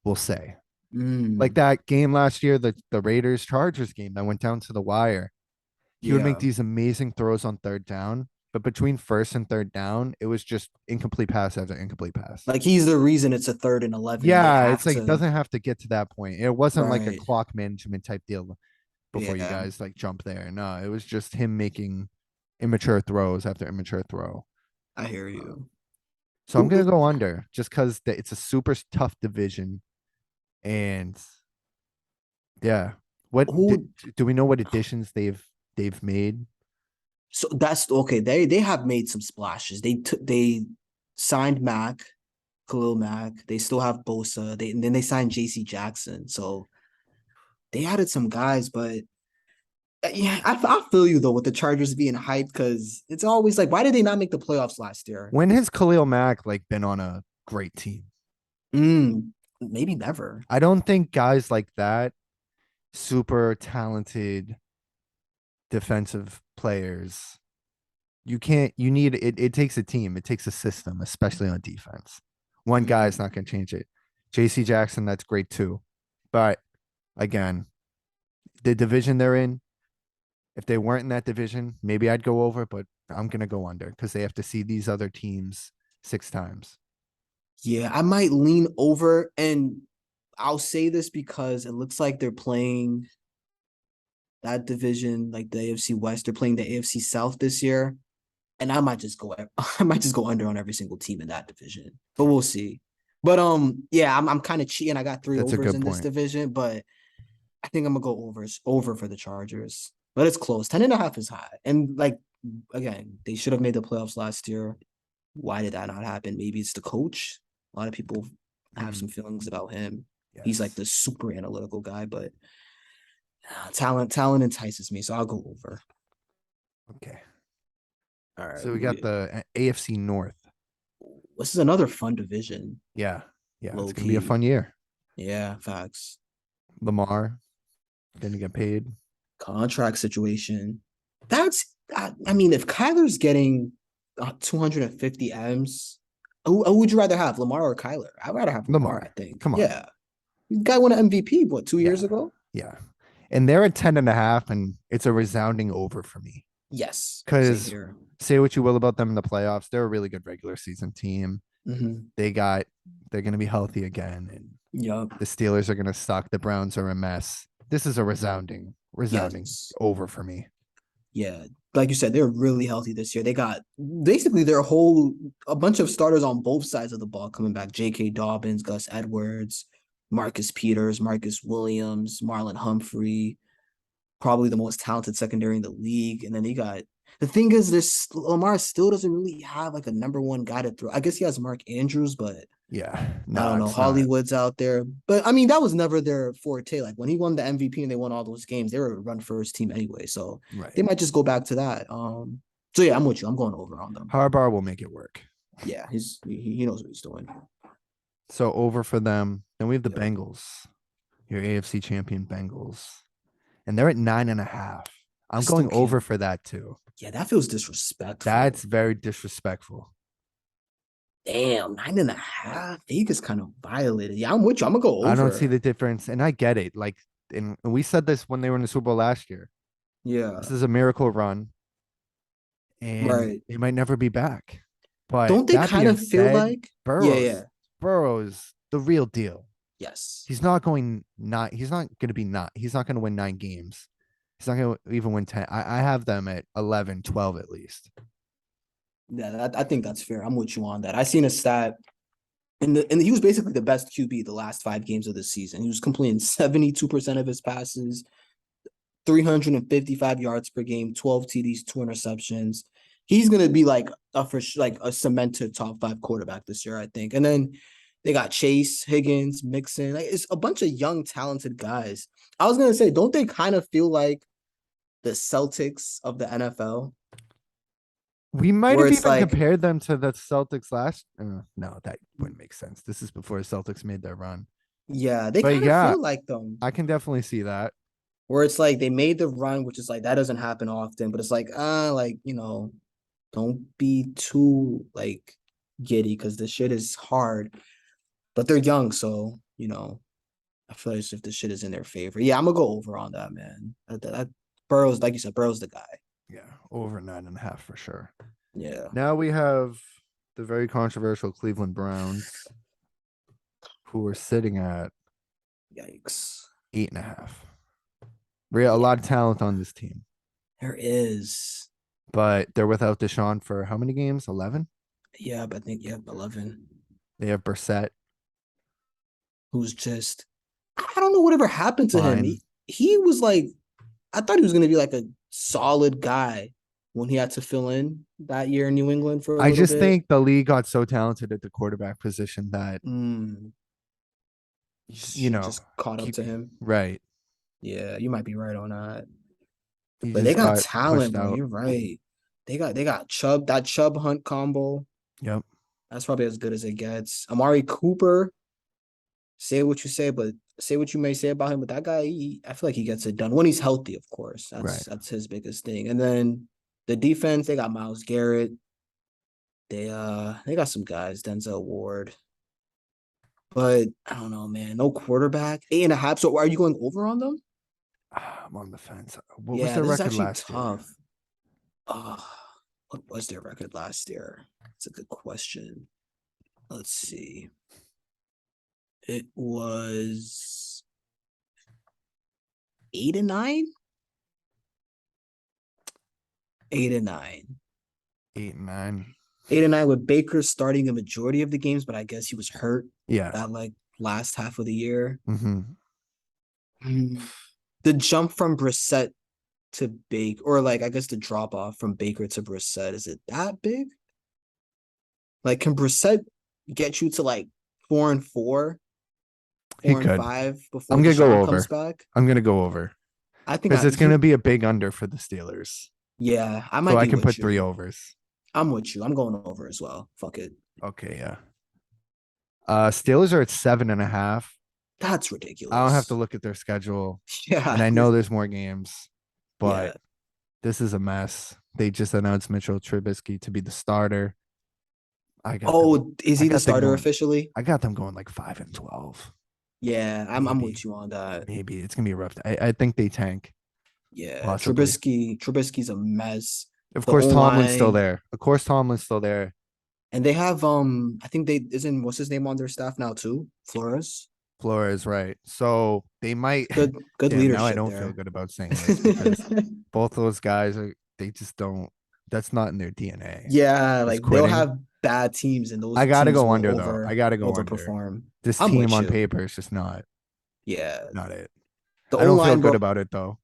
will say. Like Mm, that game last year, the Raiders Chargers game that went down to the wire. He would make yeah, these amazing throws on third down, but between first and third down, it was just incomplete pass after incomplete pass. like he's the reason it's a 3rd and 11, and they Yeah, have it's like it to. doesn't have to get to that point. It wasn't like a Right. clock management type deal before you Yeah, guys like jump there. No, it was just him making immature throws after immature throw. I hear Um, you. so I'm gonna go under just because it's a super tough division, and yeah, what Who do we know what additions they've made? So that's okay. They have made some splashes. They signed Mac, Khalil Mack. They still have Bosa. And then they signed J.C. Jackson. So they added some guys, but yeah, I feel you though with the Chargers being hyped, because it's always like, why did they not make the playoffs last year? When has Khalil Mack like been on a great team? Maybe never. I don't think guys like that, super talented defensive players, you can't, you need it. It takes a team, it takes a system, especially on defense. One guy is Mm, not going to change it. JC Jackson, that's great too. But again, the division they're in, if they weren't in that division, maybe I'd go over, but I'm going to go under because they have to see these other teams 6 times. yeah, I might lean over, and I'll say this because it looks like they're playing that division, like the AFC West. They're playing the AFC South this year, and I might just go under on every single team in that division. But we'll see. But yeah, I'm kind of cheating. I got three That's a overs good in this point. division, but I think I'm gonna go over for the Chargers. But it's close. 10.5 is high. And like again, they should have made the playoffs last year. Why did that not happen? Maybe it's the coach. A lot of people have Mm, some feelings about him. He's like yes. the super analytical guy, but talent entices me, so I'll go over. Okay. All right, So we got the AFC North. this is another fun division, Yeah. Yeah. It's low going to be a key. fun year. Yeah, facts. Lamar going to get paid. Contract situation. I mean, if Kyler's getting 250 M's, who would you rather have, Lamar or Kyler? I'd rather have Lamar, I Lamar. think. Come on. Yeah. Guy won an MVP, what, 2 years Yeah. ago? Yeah. And they're at 10.5, and it's a resounding over for me. Yes. Same Because here. say what you will about them in the playoffs, they're a really good regular season team. Mm-hmm. They're going to be healthy again, and Yep. the Steelers are going to suck. The Browns are a mess. This is a resounding Yes. over for me. Yeah. Like you said, they're really healthy this year. They got basically a bunch of starters on both sides of the ball coming back. J.K. Dobbins, Gus Edwards, Marcus Peters, Marcus Williams, Marlon Humphrey, probably the most talented secondary in the league. And then they got the thing is, this Lamar still doesn't really have like a number one guy to throw. I guess he has Mark Andrews, but Yeah. I No, don't know. it's not. Hollywood's out there. But I mean, that was never their forte. Like when he won the MVP and they won all those games, they were a run first team anyway. So they Right. might just go back to that. So yeah, I'm with you. I'm going over on them. Harbaugh will make it work. Yeah, he knows what he's doing. So over for them. Then we have the Yep. Bengals, your AFC champion Bengals. And they're at 9.5. I I'm still going over can't. for that too. Yeah, that feels disrespectful. That's very disrespectful. Damn, 9.5. Vegas kind of violated. Yeah, I'm with you. I'm gonna go I don't see over. the difference, and I get it. Like, and we said this when they were in the Super Bowl last year. This Yeah, is a miracle run, and right. they might never be back. But Don't they that kind being of feel said, like? Yeah, yeah. Burrows, the real deal. Yes. He's not going to be not, he's not going to win 9 games. He's not going to even win 10. I have them at 11, 12 at least. Yeah, I think that's fair. I'm with you on that. I seen a stat and he was basically the best QB the last 5 games of the season. He was completing 72% of his passes, 355 yards per game, 12 TDs, 2 interceptions. He's gonna be like like a cemented top 5 quarterback this year, I think. And then they got Chase, Higgins, Mixon. Like it's a bunch of young, talented guys. I was gonna say, don't they kind of feel like the Celtics of the NFL, We might where have it's even like, compared them to the Celtics last. No, that wouldn't make sense. This is before the Celtics made their run. yeah, they But kind of yeah, feel like them, I can definitely see that. where it's like they made the run, which is like that doesn't happen often, but it's like don't be too like giddy because the shit is hard, but they're young, so I feel like if the shit is in their favor, yeah, I'm gonna go over on that, man. Burrow's, like you said, Burrow's the guy. Yeah, over 9.5 for sure. Yeah, Now we have the very controversial Cleveland Browns, who are sitting at yikes. 8.5. A Yeah, lot of talent on this team, there is. but they're without Deshaun for how many games? 11. Yeah, but I think 11. They have Brissett, Who's just, I don't know whatever happened to him. fine. He was like, I thought he was gonna be like a solid guy when he had to fill in that year in New England for a I little just bit. think the league got so talented at the quarterback position that Mm, you shit know, just caught up keep to him. right. Yeah, you might be right on that. He But they just got got talent, pushed bro. out. You're right. They got Chubb, that Chubb Hunt combo. Yep. That's probably as good as it gets. Amari Cooper, say what you say, but say what you may say about him, but that guy, I feel like he gets it done when he's healthy, of course. That's Right. that's his biggest thing. And then the defense, they got Myles Garrett. They got some guys, Denzel Ward. But I don't know, man. No quarterback. 8.5. So are you going over on them? I'm on the fence. What was Yeah, their this is record actually last year? tough. What was their record last year? It's a good question. Let's see. It was 8-9. 8-9. 8 and 9. 8-9 with Baker starting a majority of the games, but I guess he was hurt Yeah. that like last half of the year. Mm-hmm. Mm. The jump from Brissett to Baker, or like I guess the drop off from Baker to Brissett, is it that big? Like, can Brissett get you to like 4-4, He four and could. five before I'm gonna go Deshaun comes over. back? I'm gonna go over I think because it's gonna be a big under for the Steelers. yeah, I So might I be can with put 3 you. overs. I'm with you. I'm going over as well. Fuck it. Okay, yeah. Steelers are at 7.5. That's I don't have to ridiculous. look at their schedule, and Yeah. I know there's more games, Yeah. but this is a mess. They just announced Mitchell Trubisky to be the starter. I got them. Oh, is I he the got them starter going. officially? I got them going like 5-12. Yeah, I'm Maybe, with you on that. maybe it's gonna be a rough. I think they tank Yeah, possibly. Trubisky's a mess. Of The course, O Tomlin's still line, there. Of course, Tomlin's still there. and they have I think they isn't what's his name on their staff now too? Flores. Flores, right? So they might. Good Damn, now I leadership don't feel there. good about saying this because both those guys are. They just don't. That's not in their DNA. Yeah, Just like they'll quitting. have bad teams and those I gotta teams go will under though. I gotta go under. overperform. This I'm team with on you. paper is just Yeah. not it. The I O don't feel line, good bro, about it though.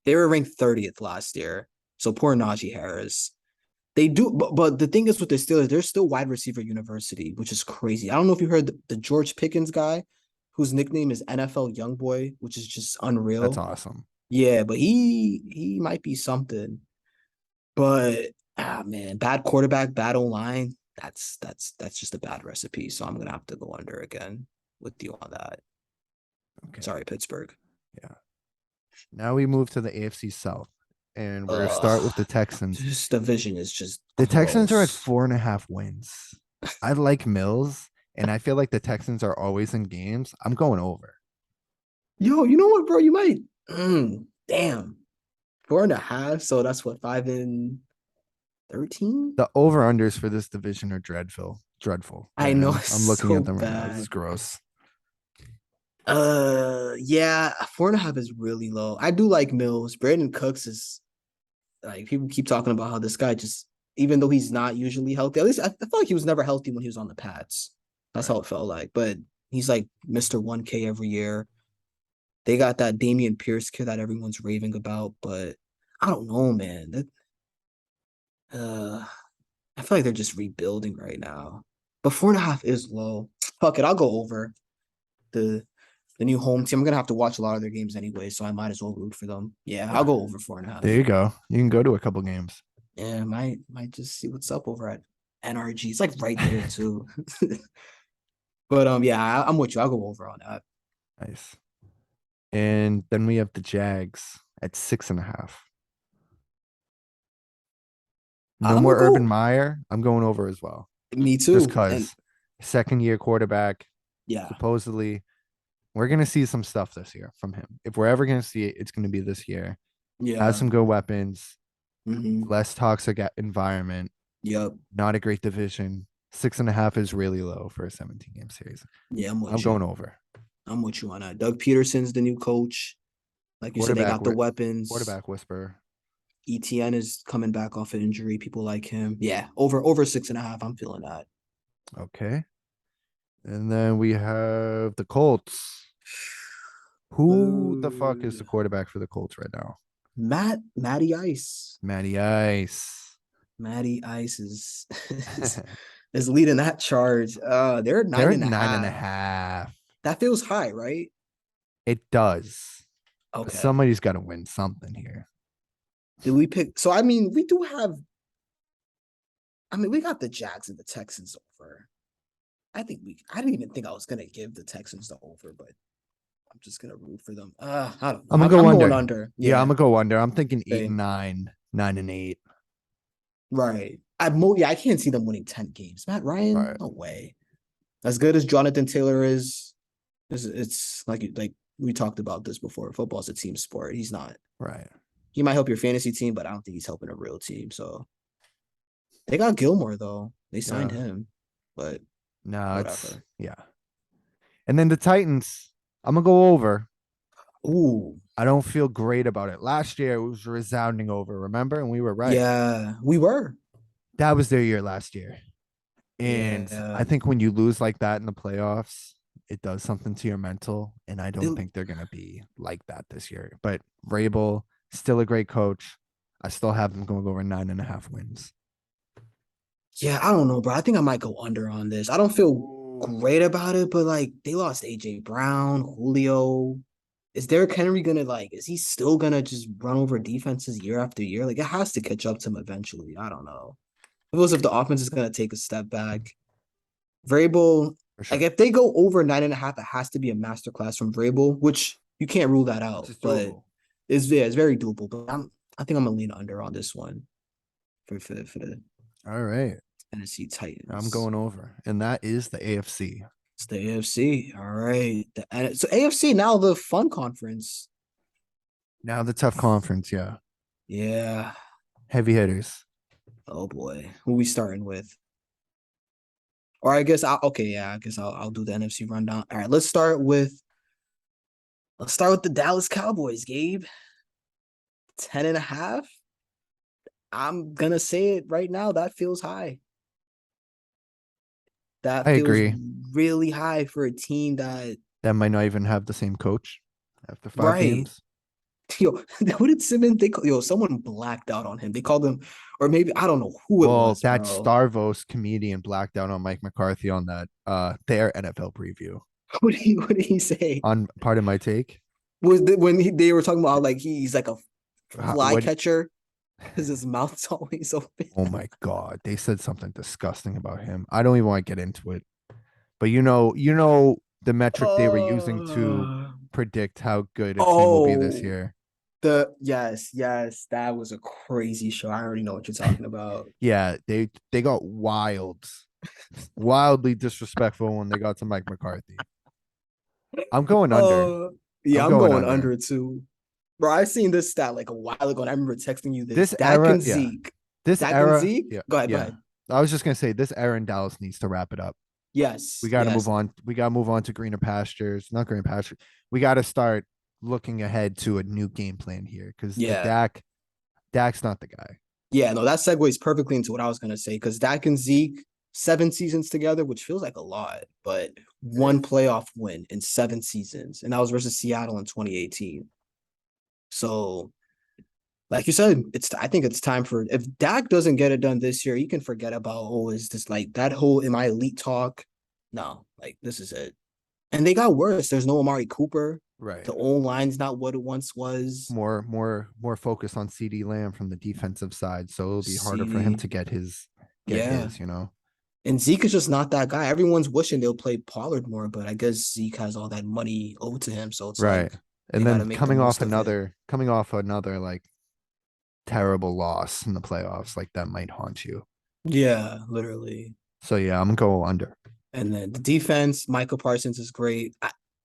they were ranked 30th last year. So poor Najee Harris. They do, but the thing is with the Steelers, they're still wide receiver university, which is crazy. I don't know if you heard the George Pickens guy, whose nickname is NFL Youngboy, which is just That's unreal. awesome. Yeah, but he might be something. But man, bad quarterback, bad O line. That's just a bad recipe. So I'm gonna have to go under again with you on that. Okay. Sorry, Pittsburgh. Yeah. Now we move to the AFC South. and we're gonna start with Ugh, the Texans. this division is just The Texans are at gross. 4.5 wins. I like Mills, and I feel like the Texans are always in games. I'm going over. Yo, you know what, bro? You might. Damn. 4.5. So that's what, 5-13? The over-unders for this division are dreadful. Dreadful I right know now. it's I'm looking so at them right now. This is bad. gross. Yeah, 4.5 is really low. I do like Mills. Brandon Cooks is like people keep talking about how this guy just, even though he's not usually healthy, at least I feel like he was never healthy when he was on the Pats. That's Right. how it felt like. But he's like Mr. 1K every year. They got that Damian Pierce kid that everyone's raving about, but I don't know, man. Uh, I feel like they're just rebuilding right now. But 4.5 is low. Fuck it, I'll go over the the new home team. I'm gonna have to watch a lot of their games anyway, so I might as well root for them. Yeah, I'll Yeah. go over four and a There half. you go. You can go to a couple games. Yeah, might just see what's up over at NRG. It's like right there too. But yeah, I'm with you. I'll go over on that. Nice. And then we have the Jags at 6.5. No I'm more gonna Urban go. Meyer. I'm going over as well. Me Just too. And because second year quarterback, yeah, supposedly, we're gonna see some stuff this year from him. If we're ever gonna see it, it's gonna be this year. Has yeah. some good weapons, Hmm. less toxic environment, Yep. not a great division. 6.5 is really low for a 17 game series. Yeah, I'm I'm with going you. over. I'm with you on that. Doug Peterson's the new coach. Like you said, they Quarterback got the wi- weapons. quarterback whisper. ETN is coming back off of injury. People like him. Yeah, over 6.5. I'm feeling that. Okay. And then we have the Colts. Who the fuck is Boo. the quarterback for the Colts right now? Matty Ice. Matty Ice. Matty Ice is is leading that charge. They're They're nine at and a nine and a half. half. That feels high, right? It does. But Okay. somebody's got to win something here. Did we pick? So I mean, we do have. I mean, we got the Jags and the Texans over. I think we. I didn't even think I was gonna give the Texans the over, but I'm just gonna root for them. I don't know. I'm gonna go I'm going under. under. Yeah, I'm Yeah. gonna go under. I'm thinking eight and Same. nine, 9-8. Right. Yeah, I can't see them winning 10 games. Matt Ryan, Right. no way. As good as Jonathan Taylor is it's like we talked about this before. Football's a team sport. He's not. Right. He might help your fantasy team, but I don't think he's helping a real team. So they got Gilmore though. They signed Yeah. him, but No, it's whatever. yeah. And then the Titans. I'm gonna go over. Ooh, I don't feel great about it. Last year it was a resounding over, remember? And we were right. yeah, we were. That was their year last year. And Yeah, I think when you lose like that in the playoffs, it does something to your mental. And I don't it, think they're gonna be like that this year. But Vrabel, still a great coach. I still have them going over 9.5 wins. yeah. I don't know, bro. I think I might go under on this. I don't feel Ooh. great about it, but like they lost AJ Brown, Julio. Is Derrick Henry gonna like? Is he still gonna just run over defenses year after year? Like it has to catch up to him eventually. I don't know. It was if the offense is gonna take a step back. Vrabel, For like sure. if they go over 9.5, it has to be a masterclass from Vrabel, which you can't rule that Which out. is But doable. it's very doable. But I think I'm gonna lean under on this one for the All right. Tennessee I'm Titans. going over. And that is the AFC. It's the AFC. All right. So AFC now the fun conference. Now the tough conference, yeah. Yeah. Heavy hitters. Oh boy. Who we starting with? Or I guess I'll okay, yeah, I guess I'll do the NFC rundown. All right, let's start with the Dallas Cowboys, Gabe. 10.5. I'm gonna say it right now. That feels high. I That feels agree. really high for a team that That might not even have the same coach after five right. games. Yo, what did Simmons someone blacked out on him. They called him, or maybe I don't know who it Well, was, that bro. Starvos comedian blacked out on Mike McCarthy on that their NFL preview. What did he say? On part of my take. They were talking about how like he's like a fly What catcher because his mouth's always open. oh my god, they said something disgusting about him. I don't even want to get into it. But the metric they were using to Uh, predict how good a team will be this oh, year. Yes, that was a crazy show. I already know what you're talking about. Yeah, they got wildly disrespectful when they got to Mike McCarthy. I'm going under. Uh, I'm yeah, I'm going going under. under too. Bro, I seen this stat like a while ago, and I remember texting you this. This era, this Dak and era, Zeke. yeah, Go ahead, go yeah. ahead. I was just gonna say this era in Dallas needs to wrap it up. We Yes, got to move yes, on. We got to move on to greener pastures, not greener pastures. We got to start looking ahead to a new game plan here because the yeah, Dak's not the guy. yeah. No, that segues perfectly into what I was gonna say because Dak and Zeke, 7 seasons together, which feels like a lot, but one playoff win in 7 seasons, and that was versus Seattle in 2018. So like you said, I think it's time for if Dak doesn't get it done this year, you can forget about is this like that whole am I elite talk? No, like this is it. And they got worse. There's no Amari Cooper. Right. The old line's not what it once was. More focus on CD Lamb from the defensive side, so it'll be harder for him CD, to get yeah. his, you know. And Zeke is just not that guy. Everyone's wishing they'll play Pollard more, but I guess Zeke has all that money owed to him, so it's Right. like they And got then to make the most of it. coming off another like terrible loss in the playoffs, like that might haunt you. Yeah, literally. So yeah, I'm gonna go under. And then the defense, Michael Parsons is great.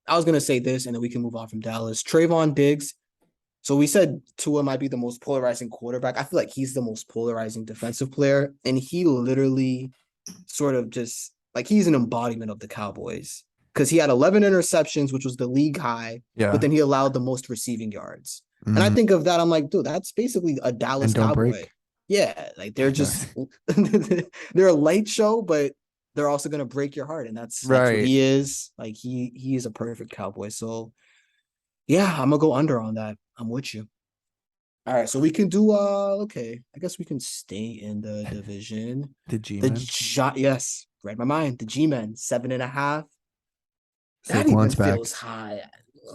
I was gonna say this, and then we can move on from Dallas. Trayvon Diggs. So we said Tua might be the most polarizing quarterback. I feel like he's the most polarizing defensive player, and he literally sort of just like he's an embodiment of the Cowboys because he had 11 interceptions, which was the league high, but Yeah. then he allowed the most receiving yards. And I Mhm. think of that, I'm like, dude, that's basically a Dallas And don't Cowboy. break. Yeah, like they're No. just they're a light show, but they're also gonna break your heart, and that's what Right. he is. Like he is a perfect Cowboy. So yeah, I'm gonna go under on that. I'm with you. All right, so we can do okay. I guess we can stay in the division. The G men. Yes, read my mind. The G-Men, 7.5. That even Saquon's back. feels high.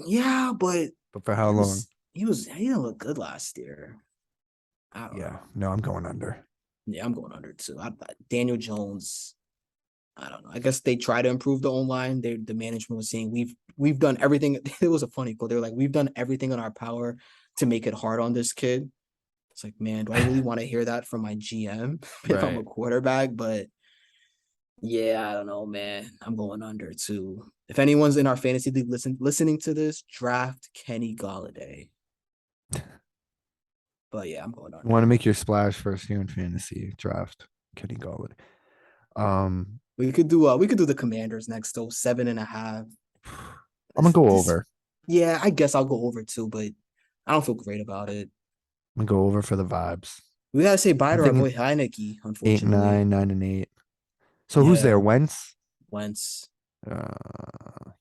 Yeah, but But for how long? he didn't look good last year. I don't Yeah. know. No, I'm going under. Yeah, I'm going under too. Daniel Jones. I don't know. I guess they try to improve the online. The management was saying we've done everything. It was a funny quote. They were like, we've done everything in our power to make it hard on this kid. It's like, man, do I really want to hear that from my GM if I'm a Right. quarterback? But yeah, I don't know, man. I'm going under too. If anyone's in our fantasy league listening to this, draft Kenny Galladay. But yeah, I'm going You want to under. make your splash first year in fantasy draft. Kenny Galladay. Um, We could do the Commanders next though, 7.5. I'm gonna go This over. yeah, I guess I'll go over too, but I don't feel great about it. I'm gonna go over for the vibes. We gotta say bye I'm to our thinking boy Heineke, eight, unfortunately. nine, 9 and 8. So who's there? Yeah, Wentz? Wentz.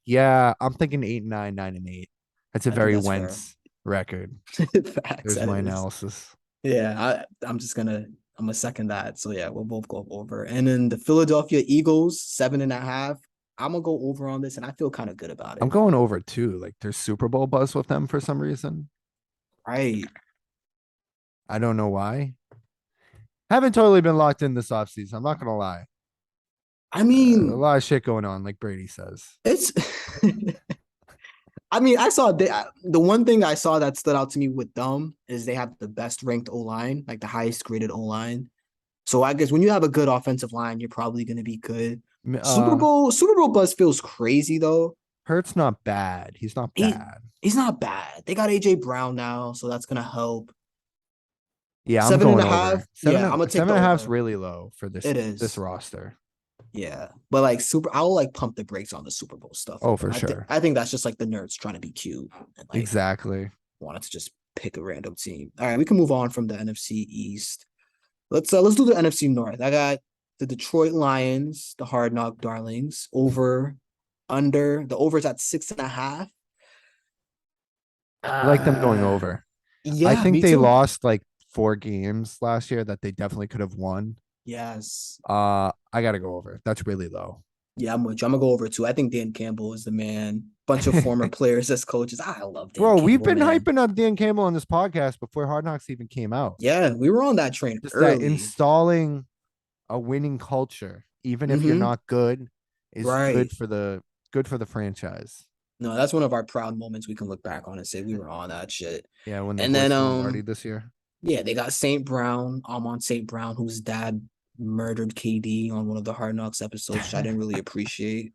Yeah, I'm thinking 8, 9, 9 and 8. That's a I think very that's fair. Wentz record. Facts, There's that my is. analysis. Yeah, I'm gonna second that. So yeah, we'll both go over. And then the Philadelphia Eagles, 7.5. I'm gonna go over on this, and I feel kind of good about I'm it. going over too. Like there's Super Bowl buzz with them for some reason. Right. I don't know why. Haven't totally been locked in this offseason. I'm not gonna lie. I A mean, lot of shit going on, like Brady says. it's I mean, the one thing I saw that stood out to me with them is they have the best ranked O line, like the highest graded O line. So I guess when you have a good offensive line, you're probably going to be good. Super Bowl buzz feels crazy though. Hurt's not bad. He's not He bad. he's not bad. They got AJ Brown now, so that's gonna help. Yeah, I'm Seven and going a half. over. Yeah, I'm gonna take Seven the and a half's over. really low for It this is. roster. Yeah, but like I'll like pump the brakes on the Super Bowl stuff Oh, with them. for sure. I think that's just like the nerds trying to be cute and like Exactly. wanted to just pick a random team. All right, we can move on from the NFC East. Let's do the NFC North. I got the Detroit Lions, the Hard Knock Darlings, over under. The over's at 6.5. I like them going Uh over. I yeah, think me they too. lost like 4 games last year that they definitely could have won. Yes. I gotta go over. That's really low. Yeah, I'm with you. I'm gonna go over too. I think Dan Campbell is the man. Bunch of former players as coaches. I love Dan Bro, we've Campbell, been man. hyping up Dan Campbell on this podcast before Hard Knocks even came out. Yeah, we were on that train Just that early. installing a winning culture, even if you're Mm-hmm. not good, is Right. good for the franchise. No, that's one of our proud moments we can look back on and say we were on that shit. Yeah, when they And then hoist Lombardi this year. yeah, they got St. Brown, Amon St. Brown, whose dad murdered KD on one of the Hard Knocks episodes, which I didn't really appreciate.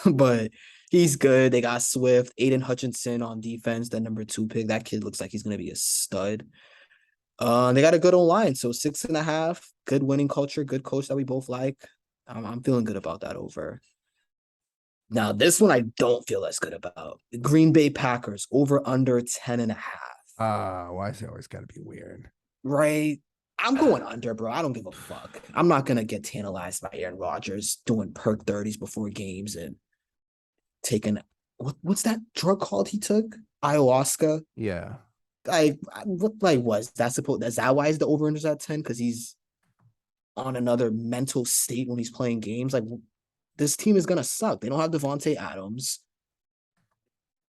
But he's good. They got Swift, Aiden Hutchinson on defense, the number 2 pick. That kid looks like he's gonna be a stud. They got a good line, so 6.5. Good winning culture, good coach that we both like. I'm feeling good about that over. Now, this one I don't feel as good about. The Green Bay Packers over under 10.5. Why is it always gotta be weird? Right? I'm going under, bro. I don't give a fuck. I'm not gonna get tantalized by Aaron Rodgers doing perk 30s before games and taking what's that drug called he took? Ayahuasca. Yeah. What like was that supposed? Is that why is the over under at 10? Because he's on another mental state when he's playing games. Like this team is gonna suck. They don't have Devontae Adams.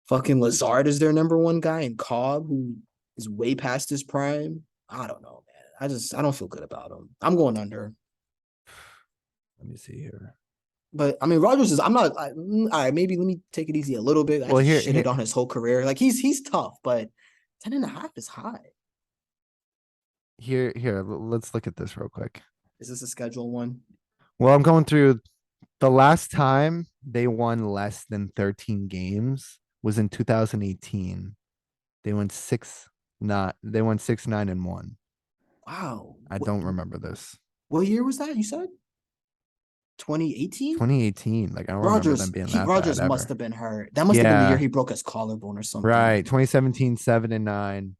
Fucking Lazard is their number 1 guy, and Cobb, who is way past his prime. I don't know, man. I don't feel good about him. I'm going under. Let me see here. But I mean, Rogers is. I'm not. All right, maybe let me take it easy a little bit. I Well, just here, shitted on his whole career. Like he's tough, but 10.5 is high. let's look at this real quick. Is this a schedule one? Well, I'm going through the last time they won less than 13 games was in 2018. They won 6-9-1. Wow. I don't remember this. What year was that? You said 2018. 2018. Like I don't remember them being that Rogers bad must ever. have been hurt. That must have been the year Yeah, he broke his collarbone or something. right. 2017, 7-9.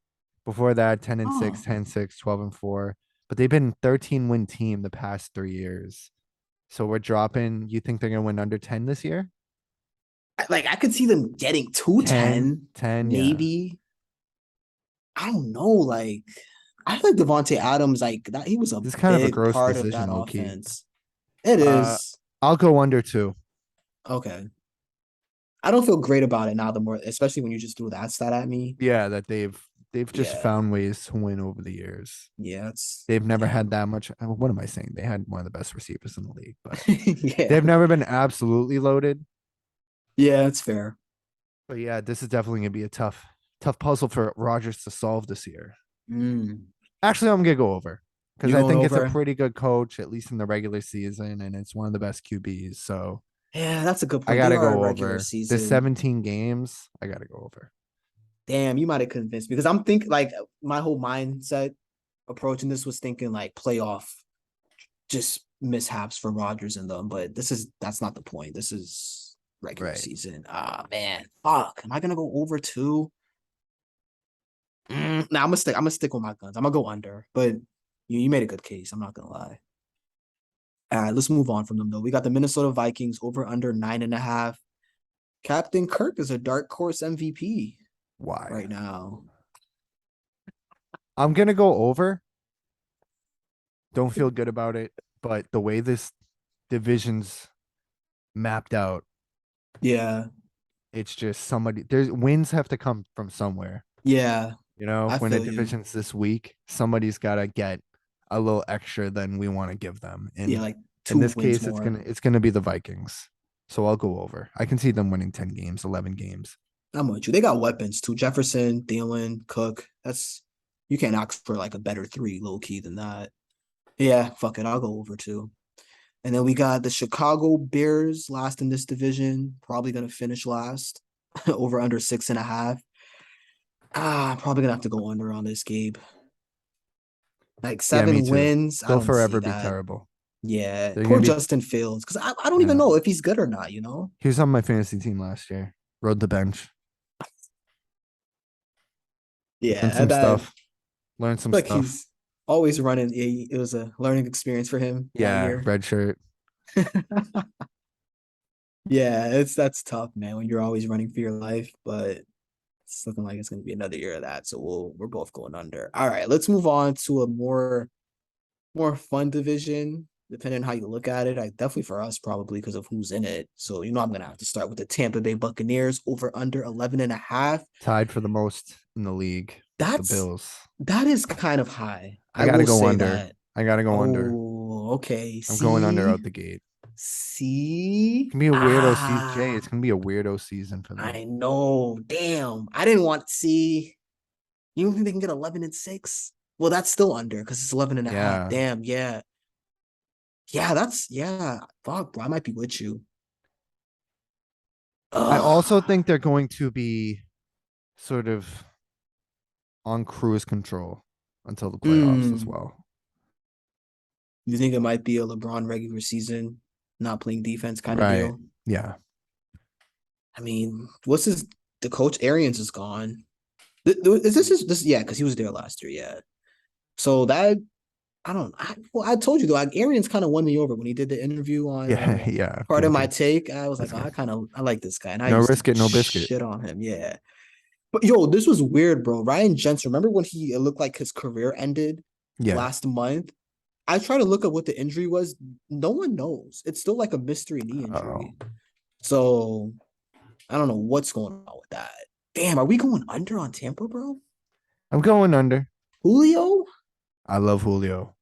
Before that, 10-6, Oh, 10-6, 12-4. But they've been 13-win team the past 3 years. So we're dropping. You think they're gonna win under 10 this year? like I could see them getting to 10, 10, yeah. maybe. I don't know. Like I feel like Devontae Adams, like that, he was a This is kind of a big gross part of that decision, low key. offense. It Uh, is. I'll go under 2. Okay. I don't feel great about it now, the more, especially when you just threw that stat at me. Yeah, that they've just Yeah. found ways to win over the years. Yeah. It's, They've never yeah. had that much. What am I saying? They had one of the best receivers in the league, but Yeah. they've never been absolutely loaded. Yeah. It's fair. But yeah, this is definitely gonna be a tough puzzle for Rodgers to solve this year. Mm. Actually, I'm gonna go over because You I going think it's a over? pretty good coach, at least in the regular season, and it's one of the best QBs. So Yeah. That's a good I point. They gotta are a go regular over. This season. 17 games, I gotta go over. Damn, you might have convinced me because I'm thinking like my whole mindset approaching this was thinking like playoff just mishaps for Rodgers and them, but that's not the point. This is regular Right. season. Ah man, fuck. Am I gonna go over 2? Nah, I'm gonna stick with my guns. I'm gonna go under, but you made a good case. I'm not gonna lie. All right, let's move on from them though. We got the Minnesota Vikings over under 9.5. Captain Kirk is a dark horse MVP Why? right now. I'm gonna go over. Don't feel good about it, but the way this division's mapped out, Yeah, it's just somebody. There's wins have to come from somewhere. yeah, You know, I when a feel you. division's this weak, somebody's got to get a little extra than we want to give them. Yeah, And like in 2 this wins case, more. it's gonna be the Vikings. So I'll go over. I can see them winning 10 games, 11 games. I'm with you. They got weapons too. Jefferson, Thielen, Cook. That's you can't ask for like a better 3 low key than that. Yeah, fuck it. I'll go over 2. And then we got the Chicago Bears last in this division, probably gonna finish last, over under 6.5. Probably gonna have to go under on this, Gabe. Like Yeah, me 7 too. wins. I They'll don't see forever be that. terrible. Yeah, They're poor gonna be. Justin Fields. Because I don't even Yeah. know if he's good or not, you know? He was on my fantasy team last year. Rode the bench. Learned Yeah, some that stuff. Learned some like stuff. he's always running. It was a learning experience for him that Yeah, year. red shirt. Yeah, that's tough, man, when you're always running for your life, but it's looking like it's gonna be another year of that. So we're both going under. All right, let's move on to a more fun division, depending on how you look at it. I definitely for us probably because of who's in it. So I'm gonna have to start with the Tampa Bay Buccaneers over under 11.5. Tied for the most in the league. The That's Bills. that is kind of high. I I gotta will go say under. that. I gotta go under. Oh, okay. I'm going under See, out the gate. See? It's gonna be a weirdo season, Jay. Ah, It's gonna be a weirdo season for them. I know. Damn. I didn't want to see. You don't think they can get 11-6? Well, that's still under because it's 11 and a half. Yeah. Damn. Yeah. Yeah, yeah. Fuck, bro. I might be with you. I also Ugh. think they're going to be sort of on cruise control until the playoffs as Mm. well. You think it might be a LeBron regular season, not playing defense kind of Right. deal? Yeah. I mean, the coach Arians is gone. Is this? Yeah, because he was there last year. Yeah. So that I don't. Well, I told you though. Like Arians kind of won me over when he did the interview on Yeah. Yeah. part of People my can. take. I was That's like, oh, good. I like this guy, and I No used to risk it, no biscuit. shit on him. Yeah. But yo, this was weird, bro. Ryan Jensen. Remember when it looked like his career ended Yeah. last month? I try to look up what the injury was. No one knows. It's still like a mystery knee Oh, injury. So I don't know what's going on with that. Damn, are we going under on Tampa, bro? I'm going under. Julio? I love Julio.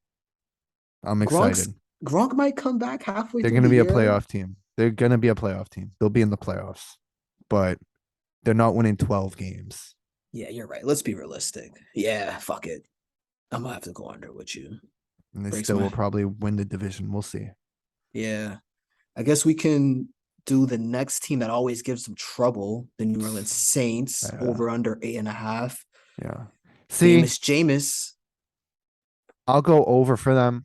I'm Gronk's excited. Gronk might come back halfway They're through going to the be a year. playoff team. They're going to be a playoff team. They'll be in the playoffs, but they're not winning 12 games. Yeah, you're right. Let's be realistic. Yeah, fuck it. I'm gonna have to go under with you. And they Breaks still my will probably win the division. We'll see. Yeah. I guess we can do the next team that always gives them trouble, the New Orleans Saints, Yeah. over under 8.5. Yeah. See, Famous Jameis. I'll go over for them,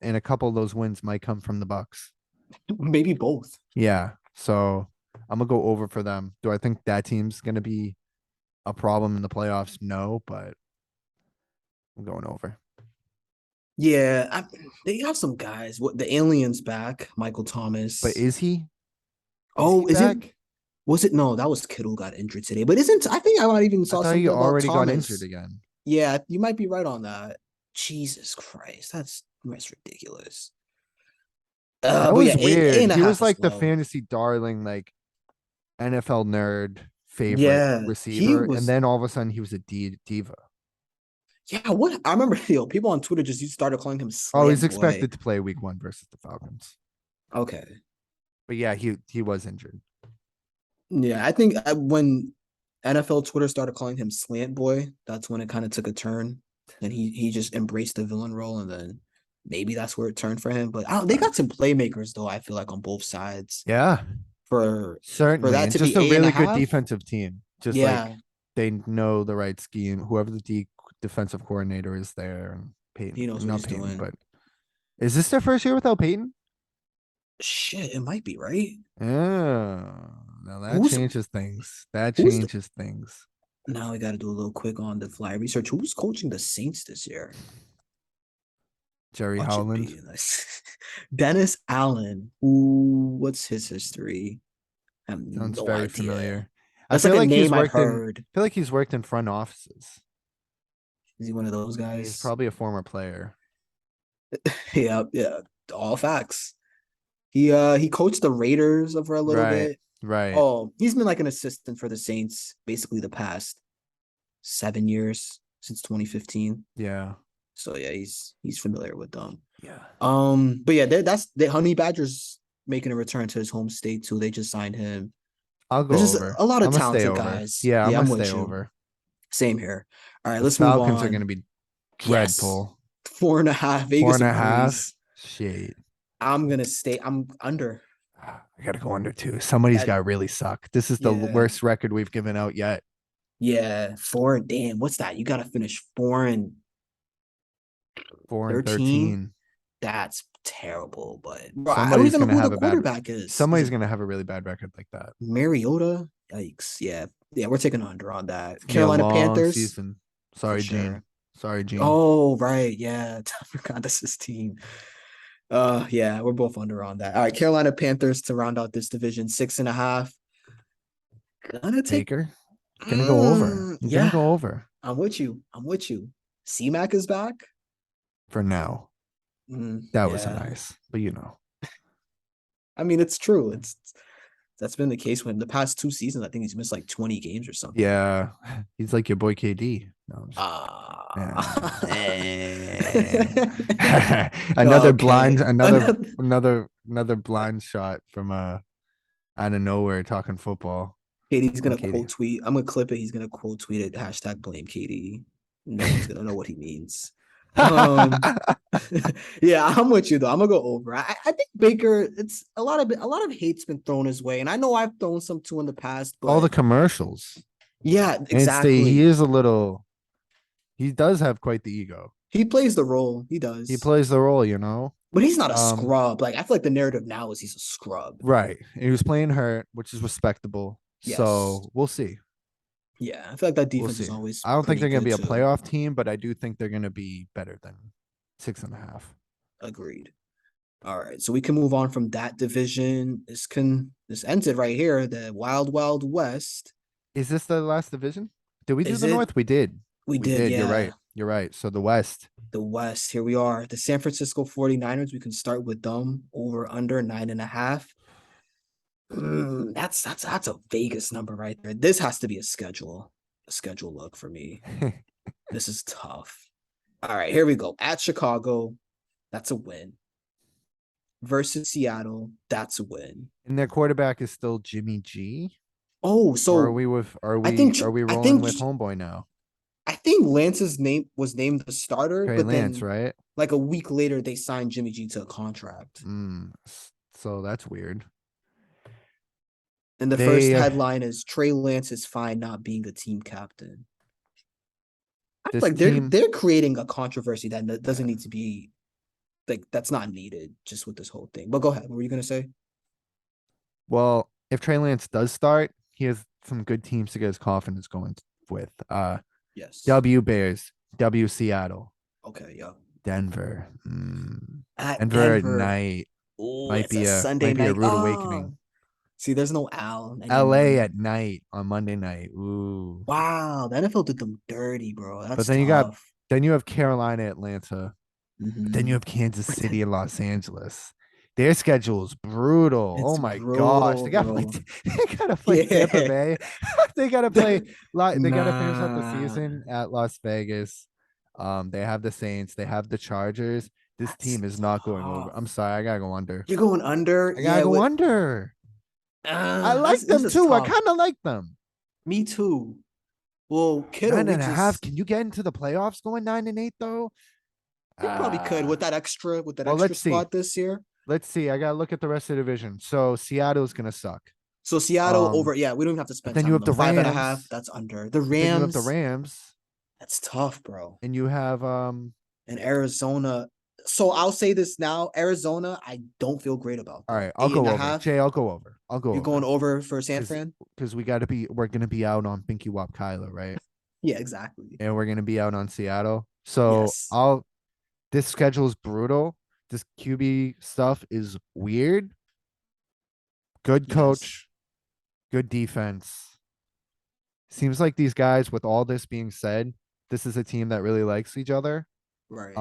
and a couple of those wins might come from the Bucks. Maybe both. Yeah. So I'm gonna go over for them. Do I think that team's gonna be a problem in the playoffs? No, but I'm going over. Yeah, they have some guys. What the aliens back? Michael But Thomas. is he? Is he Oh, is it? back? Was it? No, that was Kittle got injured today. But isn't I think I might even I saw thought he something about already got injured Thomas. again. Yeah, you might be right on that. Jesus Christ, that's ridiculous. That But was yeah, eight weird. and a He half was is like the low. fantasy darling, like NFL nerd favorite Yeah, he receiver, and was. then all of a sudden he was a diva. Yeah, what I remember, people on Twitter just started calling him Oh, he's Slant Boy. expected to play week 1 versus the Falcons. Okay, But yeah, he was injured. yeah, I think when NFL Twitter started calling him Slant Boy, that's when it kind of took a turn, and he just embraced the villain role, and then maybe that's where it turned for him. But they got some playmakers though. I feel like on both sides Yeah, for certainly. that And to just be a eight and a really good half. defensive team. Just like Yeah, they know the right scheme. Whoever the defensive coordinator is there, and he Peyton, knows what not he's Peyton, doing. but is this their first year without Peyton? Shit, it might be right. Oh, now that Who's changes things. That who's the, changes things. now we got to do a little quick on the fly research. Who's coaching the Saints this year? Jerry Watch it Howland be nice. Dennis Allen. Ooh, what's his history? I have sounds no very idea. familiar. I That's like feel a like he's name I've worked in. heard. I feel like he's worked in front offices. Is he one of those He's guys? probably a former player. Yeah, yeah. All facts. He coached the Raiders for a little Right, bit. right. Oh, he's been like an assistant for the Saints basically the past 7 years since 2015. Yeah, So yeah, he's familiar with them. yeah. But yeah, that's the Honey Badgers making a return to his home state too. They just signed him. I'll There's go just over. a lot of I'm gonna stay talented over. guys. Yeah, I'm Yeah, gonna I'm stay with you. over. Same here. All right, The let's move Falcons are on. gonna be Yes, dreadful. 4.5. Four Vegas and a half. agrees. Shit. I'm gonna stay. I'm under. I gotta go under two. Somebody's That got to really suck. This is the yeah, worst record we've given out yet. yeah. Four. Damn, what's that? You got to finish 4-13. 4-13. That's terrible. But bro, I don't Somebody's even know gonna who have the a bad. quarterback is. Is Somebody's it gonna have a really bad record like that. Mariota? Yikes. Yeah, yeah. We're taking under on that. It's gonna be a Carolina long Panthers season. for Sorry, Gene. sure. Sorry, Gene. Oh, right. Yeah. I forgot this is team. Yeah, we're both under on that. All right, Carolina Panthers to round out this division, 6.5. Gonna take Baker. Gonna go over. I'm gonna yeah, go over I'm with you. I'm with you. C-Mac is back. for now. That was a Yeah. nice, but you know. I mean, it's true. That's been the case when the past 2 seasons, I think he's missed like 20 games or something. Yeah, he's like your boy KD. No, Ah. another Okay. blind, another another blind shot from out of nowhere talking football. Katie's Oh, gonna Katie. quote tweet. I'm gonna clip it. He's gonna quote tweet it. Hashtag blame Katie. No one's gonna know what he means. Um, yeah, I'm with you though. I'm gonna go over. I think Baker. It's a lot of hate's been thrown his way, and I know I've thrown some too in the past, All the but commercials. yeah, And he exactly. is a little, he does have quite the ego. He plays the role. He He does, plays the role, you know? but he's not a Um, scrub. Like I feel like the narrative now is he's a scrub. right. He was playing hurt, which is respectable. Yes. So we'll see. Yeah, I feel like that We'll defense is see. always I don't think pretty they're gonna good be a too. playoff team, but I do think they're gonna be better than 6.5. Agreed. All right, so we can move on from that division. This ends it right here. The Wild Wild West. Is this the last division? Did we do Is the it? North? We did. We We did, did. You're yeah. right. You're right. So the West. The West. Here we are. The San Francisco 49ers. We can start with them over under 9.5. That's a Vegas number right there. This has to be a schedule look for me. This is tough. All right, here we go. At Chicago, that's a win. Versus Seattle, that's a win. And their quarterback is still Jimmy G. Oh, Or are so we with I are we I rolling think with homeboy now? I think Lance's name was named the starter, Trey but Lance, then right? like a week later they signed Jimmy G to a contract. So that's weird. And the first They headline is Trey Lance is fine not being a team captain. I feel this like they're team they're creating a controversy that doesn't yeah. need to be like that's not needed just with this whole thing. But go ahead. What were you gonna say? Well, if Trey Lance does start, he has some good teams to get his confidence going with. Yes. W Bears, W Seattle, Okay, yeah. Denver. At Denver at Denver. night Oh, it's a Sunday might be a night. rude Oh, awakening. see, there's no Al LA anymore. at night on Monday night. Ooh. Wow, the NFL did them dirty, bro. But That's then tough. you have Carolina, Atlanta, but then you Mhm. have Kansas But then City and Los Angeles. Their schedule is brutal. Oh it's my gosh. brutal, They gotta play bro. they gotta play Tampa Yeah. Bay. They gotta play they gotta finish out the Nah, season at Las Vegas. They have the Saints, they have the Chargers. This that's team is not going over. tough. I'm sorry, I gotta go under. You're going under? I gotta Yeah, go with under. I that's like this them is too. I tough. kind of like them. Me too. Well, Kittle, Nine we and a half. just Can you get into the playoffs going 9-8 though? we probably could Uh with that well, extra let's see. spot this year. Let's see. I gotta look at the rest of the division. So Seattle's gonna suck. So Seattle Um, over, yeah, we don't even have to but spend then you time on have them. the 5.5, Rams. that's under. The But then you have the Rams, Rams, that's tough, bro. and you have And Arizona. So I'll say this now. Arizona, I don't feel great about all them. right, I'll Eight and go a over. half. Jay, I'll go over. I'll go You're going over. over for San Because Fran? we're gonna be out on Binky Wop Kyler, right? Yeah, exactly. And we're gonna be out on Seattle. So Yes. I'll this schedule is brutal. This QB stuff is weird. Good Yes. coach, good defense. Seems like these guys, with all this being said, this is a team that really likes each other. Right.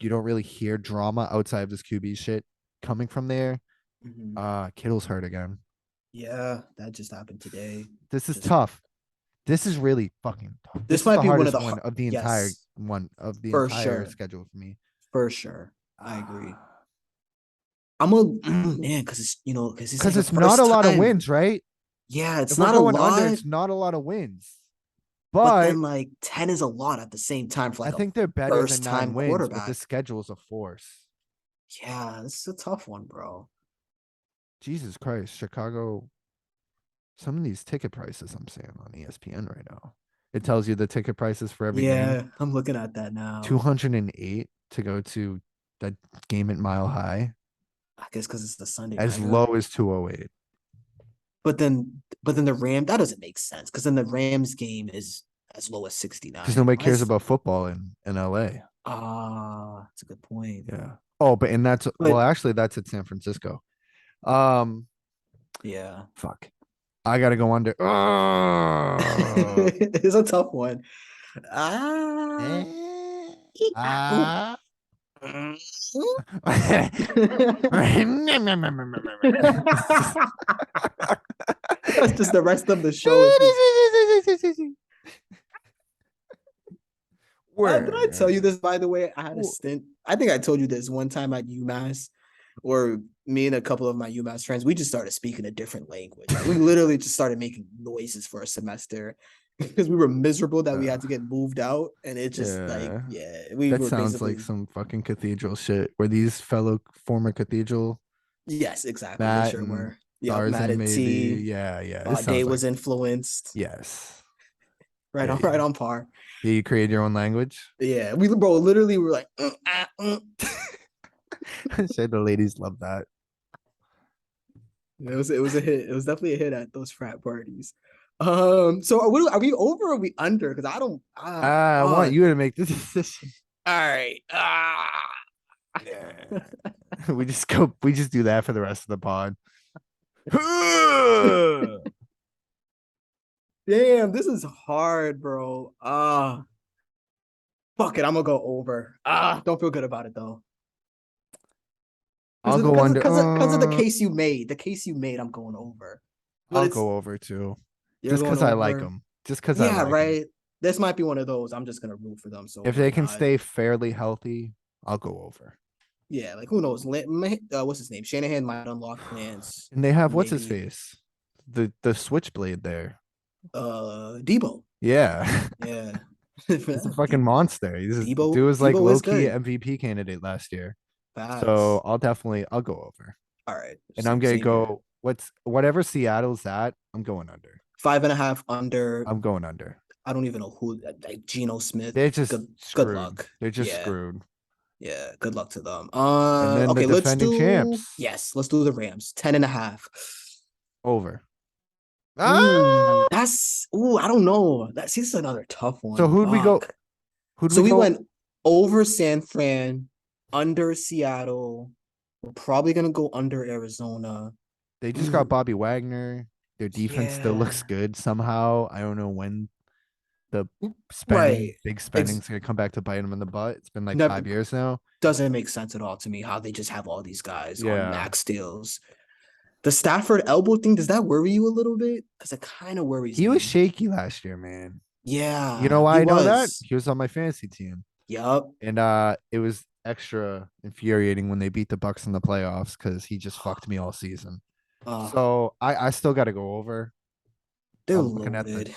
You don't really hear drama outside of this QB shit coming from there. Mhm. Kittle's hurt again. Yeah, that just happened today. This is Just tough. This is really fucking tough. this This is might the be one of hardest the yes, one of the for entire sure. schedule for me. For sure. I agree. I'm a man because it's because it's like Because the it's not first a lot of time. wins, right? Yeah, it's If we're not a going under, lot, it's not a lot of wins. but But then like 10 is a lot at the same time for I like a think they're better than first nine time wins, but quarterback. this schedule is a force. Yeah, this is a tough one, bro. Jesus Christ, Chicago. Some of these ticket prices I'm seeing on ESPN right now. It tells you the ticket prices for every game. Yeah, I'm looking at that now. 208 to go to that game at Mile High, I guess because it's the Sunday as nighter. low as 208. But then the Ram that doesn't make sense because then the Rams game is as low as Because 69. nobody Why cares is about football in LA. that's a good point. Yeah. Oh, but and that's But actually that's at San Francisco. Um yeah, fuck. I gotta go under. Oh. it's a tough one. Ah, Eh. ooh. Ah. That's just the rest of the show. Is just did I tell you Word. this by the way? I had a stint. I think I told you this one time at UMass. or me and a couple of my UMass friends, we just started speaking a different language. Like, we literally just started making noises for a semester because we were miserable that we Uh, had to get moved out, and it just like, yeah. yeah, we That were sounds like basically, some fucking cathedral shit where these fellow former cathedral, yes, exactly, they Matt sure and were. Yep, Matt Tarzan and maybe. T. Yeah, yeah. It Day sounds like was influenced. yes. Right Yeah, on, right on par. yeah, you created your own language. Yeah, we bro literally were like, I'm sure the ladies love that. It was a hit. It was definitely a hit at those frat parties. So are we over or are we under? Because I don't I want you to make the decision. all right. Yeah. We just do that for the rest of the pod. Damn, this is hard, bro. Fuck it, I'm gonna go over. Don't feel good about it though. I'll go under. Because of the case you made. The case you made, I'm going over. But I'll it's go over too. you're Just going because I like over. them. Just because I Yeah, like them. right. This might be one of those. I'm just gonna root for them. So If why they can not? stay fairly healthy, I'll go over. Yeah, like who knows? What's his name? Shanahan might unlock plans. And they have what's his Maybe face? The switchblade there. Debo. Yeah. Yeah. He's a fucking monster. Dude was like Debo low is key good. MVP candidate last year. So Facts. I'll go over. All right. And I'm gonna Same here. go whatever Seattle's at, I'm going under. 5.5 under. I'm going under. I don't even know who, like Geno Smith. They're just Good screwed. luck. They're just Yeah. screwed. Yeah. Good luck to them. And then the Okay, let's defending do champs let's do the Rams. 10.5. over. Ooh, Ah! I don't know. This is another tough So one. who'd we go? Fuck. Who'd So we we go? went over San Fran, under Seattle. We're probably gonna go under Arizona. They just got Ooh, Bobby Wagner. Their defense still looks yeah. good somehow. I don't know when the Right. big Ex- spending's gonna come back to bite them in the butt. It's been like Never 5 years now. doesn't make sense at all to me how they just have all these guys on Yeah. max deals. The Stafford elbow thing, does that worry you a little bit? Because it kind of worries He was me. shaky last year, man. You know Yeah, he why I know that? was. He was on my fantasy team. Yup. And it was extra infuriating when they beat the Bucks in the playoffs because he just fucked me all season. Uh, So I still gotta go over. they're I'm loaded.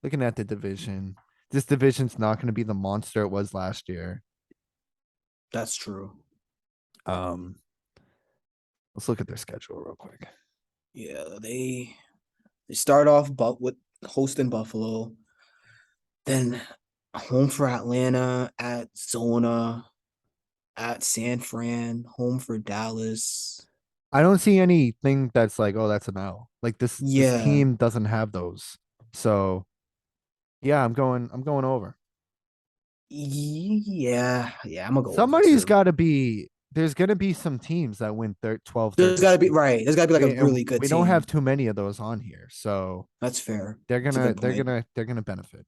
looking at the division. This division's not gonna be the monster it was last year. That's true. Um let's look at their schedule real quick. Yeah, they start off but with hosting Buffalo, then home for Atlanta, at Zona, at San Fran, home for Dallas. I don't see anything that's like, oh, that's an L. Like this Yeah. team doesn't have those. So yeah, I'm going over. Yeah, I'm gonna go over Somebody's too. gotta be there's gonna be some teams that win 12, There's 13 gotta be games. right. There's gotta be like a And really good we don't have team. too many of those on here. So That's fair. they're That's a gonna good point. they're gonna benefit.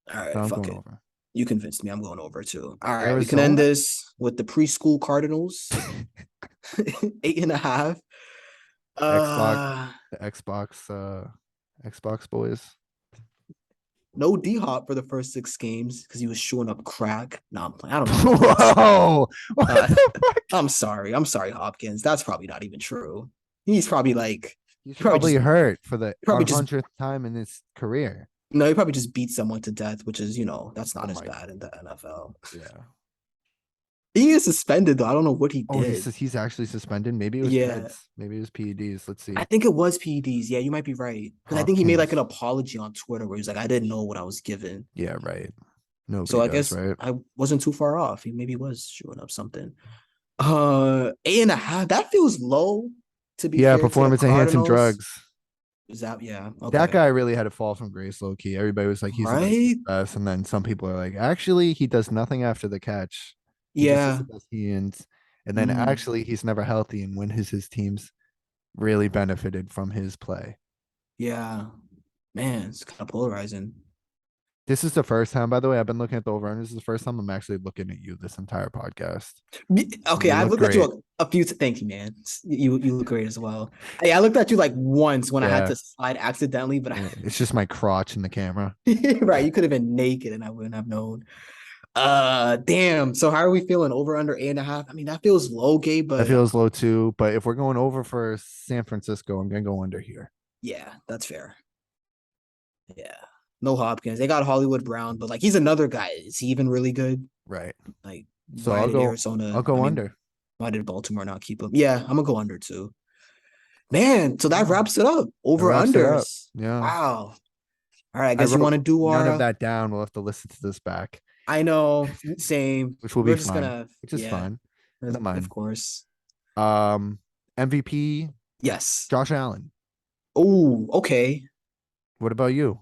All So right, I'm fuck going it. over. You convinced me. I'm going over too. All right, we can end Arizona? this with the preschool Cardinals. 8.5. Xbox, Uh the Xbox boys. no D Hop for the first 6 games because he was showing up crack. No, I'm playing. I don't know. Whoa! What Uh, the fuck? I'm sorry. I'm sorry, Hopkins. That's probably not even true. He's probably like He's he probably probably just hurt for the he probably just 100th time in his career. no, he probably just beat someone to death, which is that's Oh not as my, bad in the NFL. yeah. He is suspended though. I don't know what he Oh, did. he's actually suspended. Maybe it was Yeah, meds. Maybe it was PEDs. Let's I see. think it was PEDs. Yeah, you might be right. Because I think he made like an Hopkins. apology on Twitter where he's like, I didn't know what I was given. Yeah, right. So Nobody I does, guess right? I wasn't too far off. He maybe was showing up something. 8.5. That feels low, to be Yeah, fair to the performance enhancing Cardinals. drugs. Is that yeah, That okay. guy really had to fall from grace, low key. Everybody was like, he's the best, he's Right? the best. And then some people are like, actually, he does nothing after the catch. He just is Yeah. the best hands. And then Mm, actually, he's never healthy. And when his teams really benefited from his play. yeah. Man, it's kind of polarizing. This is the first time, by the way, I've been looking at the over. And this is the first time I'm actually looking at you this entire podcast. Okay, You I've look looked at great. you a few. Thank you, man. You look great as well. Hey, I looked at you like once when I had Yeah. to slide accidentally, but It's just my crotch in the camera. right, you could have been naked and I wouldn't have known. Damn. So how are we feeling? Over under 8.5? I mean, that feels low, Gabe, That but feels low too, but if we're going over for San Francisco, I'm gonna go under here. yeah, that's fair. Yeah. No Hopkins. They got Hollywood Brown, but like he's another guy. Is he even really good? Right. Like, So why did I'll Arizona? I go mean, under. why did Baltimore not keep him? Yeah, I'm gonna go under too. Man, so that Yeah. wraps it up. That Over wraps it up. unders. Yeah. Wow. All right, I I guess you want wrote to do none our of that down. We'll have to listen to this back, I know, same. which will be We're just fine. gonna, Which is yeah, fine. I don't mind. of course. Um, MVP, Yes. Josh Allen. Oh, okay. What about you?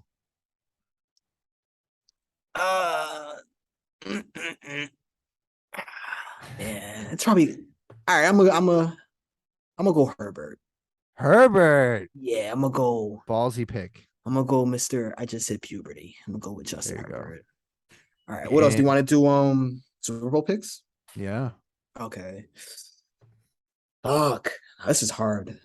Uh, mm, mm, mm. Man, it's probably all right. I'm gonna go Herbert. Herbert. Yeah, I'm gonna go. Ballsy pick. I'm gonna go, Mister. I just hit puberty. I'm gonna go with There Justin you go. Herbert. All right. What else do you And want to do? Super Bowl picks. yeah, Okay. Fuck. This is hard.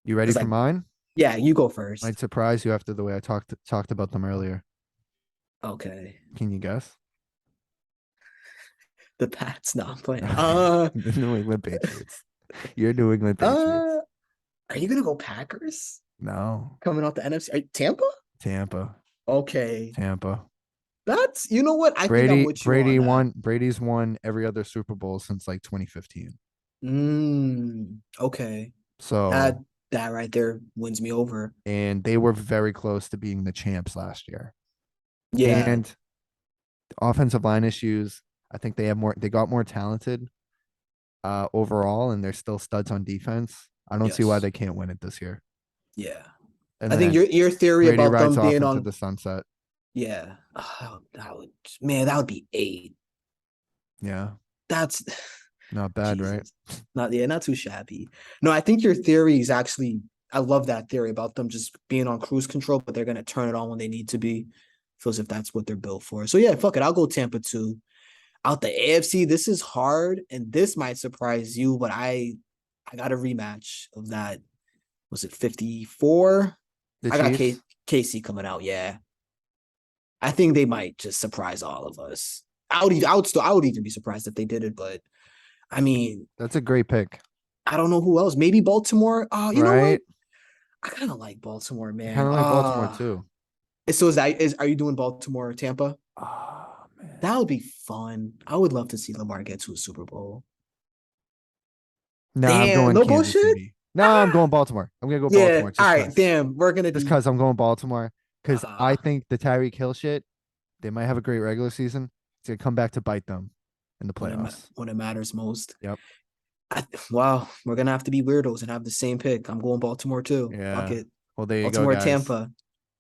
you ready Cause for like, mine? yeah, you go first. Might surprise you after the way I talked about them earlier. Okay. Can you guess? The Pats not playing. The New England Patriots. Your New England Patriots. Are you gonna go Packers No, coming out the NFC? Tampa? Tampa. Okay, Tampa. that's you know what I think I'm with you on that. Brady's won every other Super Bowl since like 2015. Okay, that So, that right there wins me over. and they were very close to being the champs last year. Yeah, And offensive line issues, I think they got more talented overall, and they're still studs on defense. I don't see why yes, they can't win it this year. yeah. And I think then your theory Brady about rides them off being into on, the sunset. yeah, that would man, that would be 8. Yeah, That's not bad, right? Jesus. Not too shabby. No, I think your theory is actually I love that theory about them just being on cruise control, but they're gonna turn it on when they need to be. Feels if that's what they're built for. So yeah, fuck it. I'll go Tampa too. Out the AFC, this is hard, and this might surprise you, but I got a rematch of that. Was it 54? The I got Chiefs. KC coming out. Yeah, I think they might just surprise all of us. I would even be surprised if they did it, but I mean, That's a great pick, I don't know who else. Maybe Baltimore. You know what? right? I kind of like Baltimore, I kind man. of like Baltimore too. So is are you doing Baltimore or Tampa? Oh man. That would be fun. I would love to see Lamar get to a Super Bowl. Nah, I'm Damn, going no Kansas bullshit. City. Nah, I'm Ah, going Baltimore. I'm gonna go yeah. Baltimore All just right. cause. Damn, we're gonna Just be. cause I'm going Baltimore. Cause I Uh, think the Tyreek Hill shit, they might have a great regular season. It's gonna come back to bite them in the playoffs. when it matters most. Yep. Wow, we're gonna have to be weirdos and have the same pick. I'm going Baltimore too. Fuck Yeah. it, Well, there you go, Baltimore, guys. Tampa,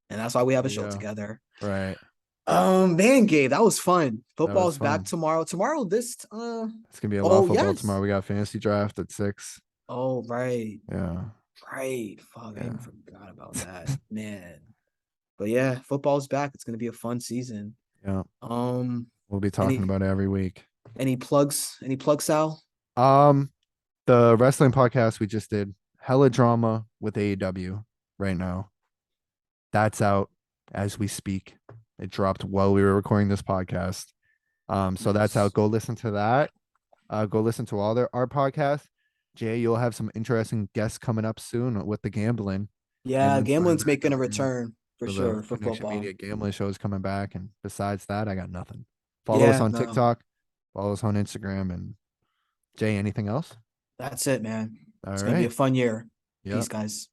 and that's why we have There a you show go. together. Right. Man, Gabe, that was fun. That was Football's back fun. tomorrow. Tomorrow, It's gonna be a lot of oh football yes. tomorrow. We got fantasy draft at 6. Oh right, Yeah. right. Fuck, I Yeah. even forgot about that, man. But yeah, football's back. It's gonna be a fun season. Yeah. Um, We'll be talking any about it every week. any plugs? Any plugs, Sal? Um, the wrestling podcast we just did, hella drama with AEW right now. That's out as we speak. It dropped while we were recording this podcast. So that's Nice. out. Go listen to that. Go listen to all our podcasts. Jay, you'll have some interesting guests coming up soon with the gambling. And Yeah, then for gambling's that, making a return for for the sure for Connection football. Media gambling show is coming back. And besides that, I got nothing. Follow us Yeah, on no, TikTok, follow us on Instagram, and Jay, anything else? that's it, man. All It's gonna be a right. fun year. Yep. Peace, guys.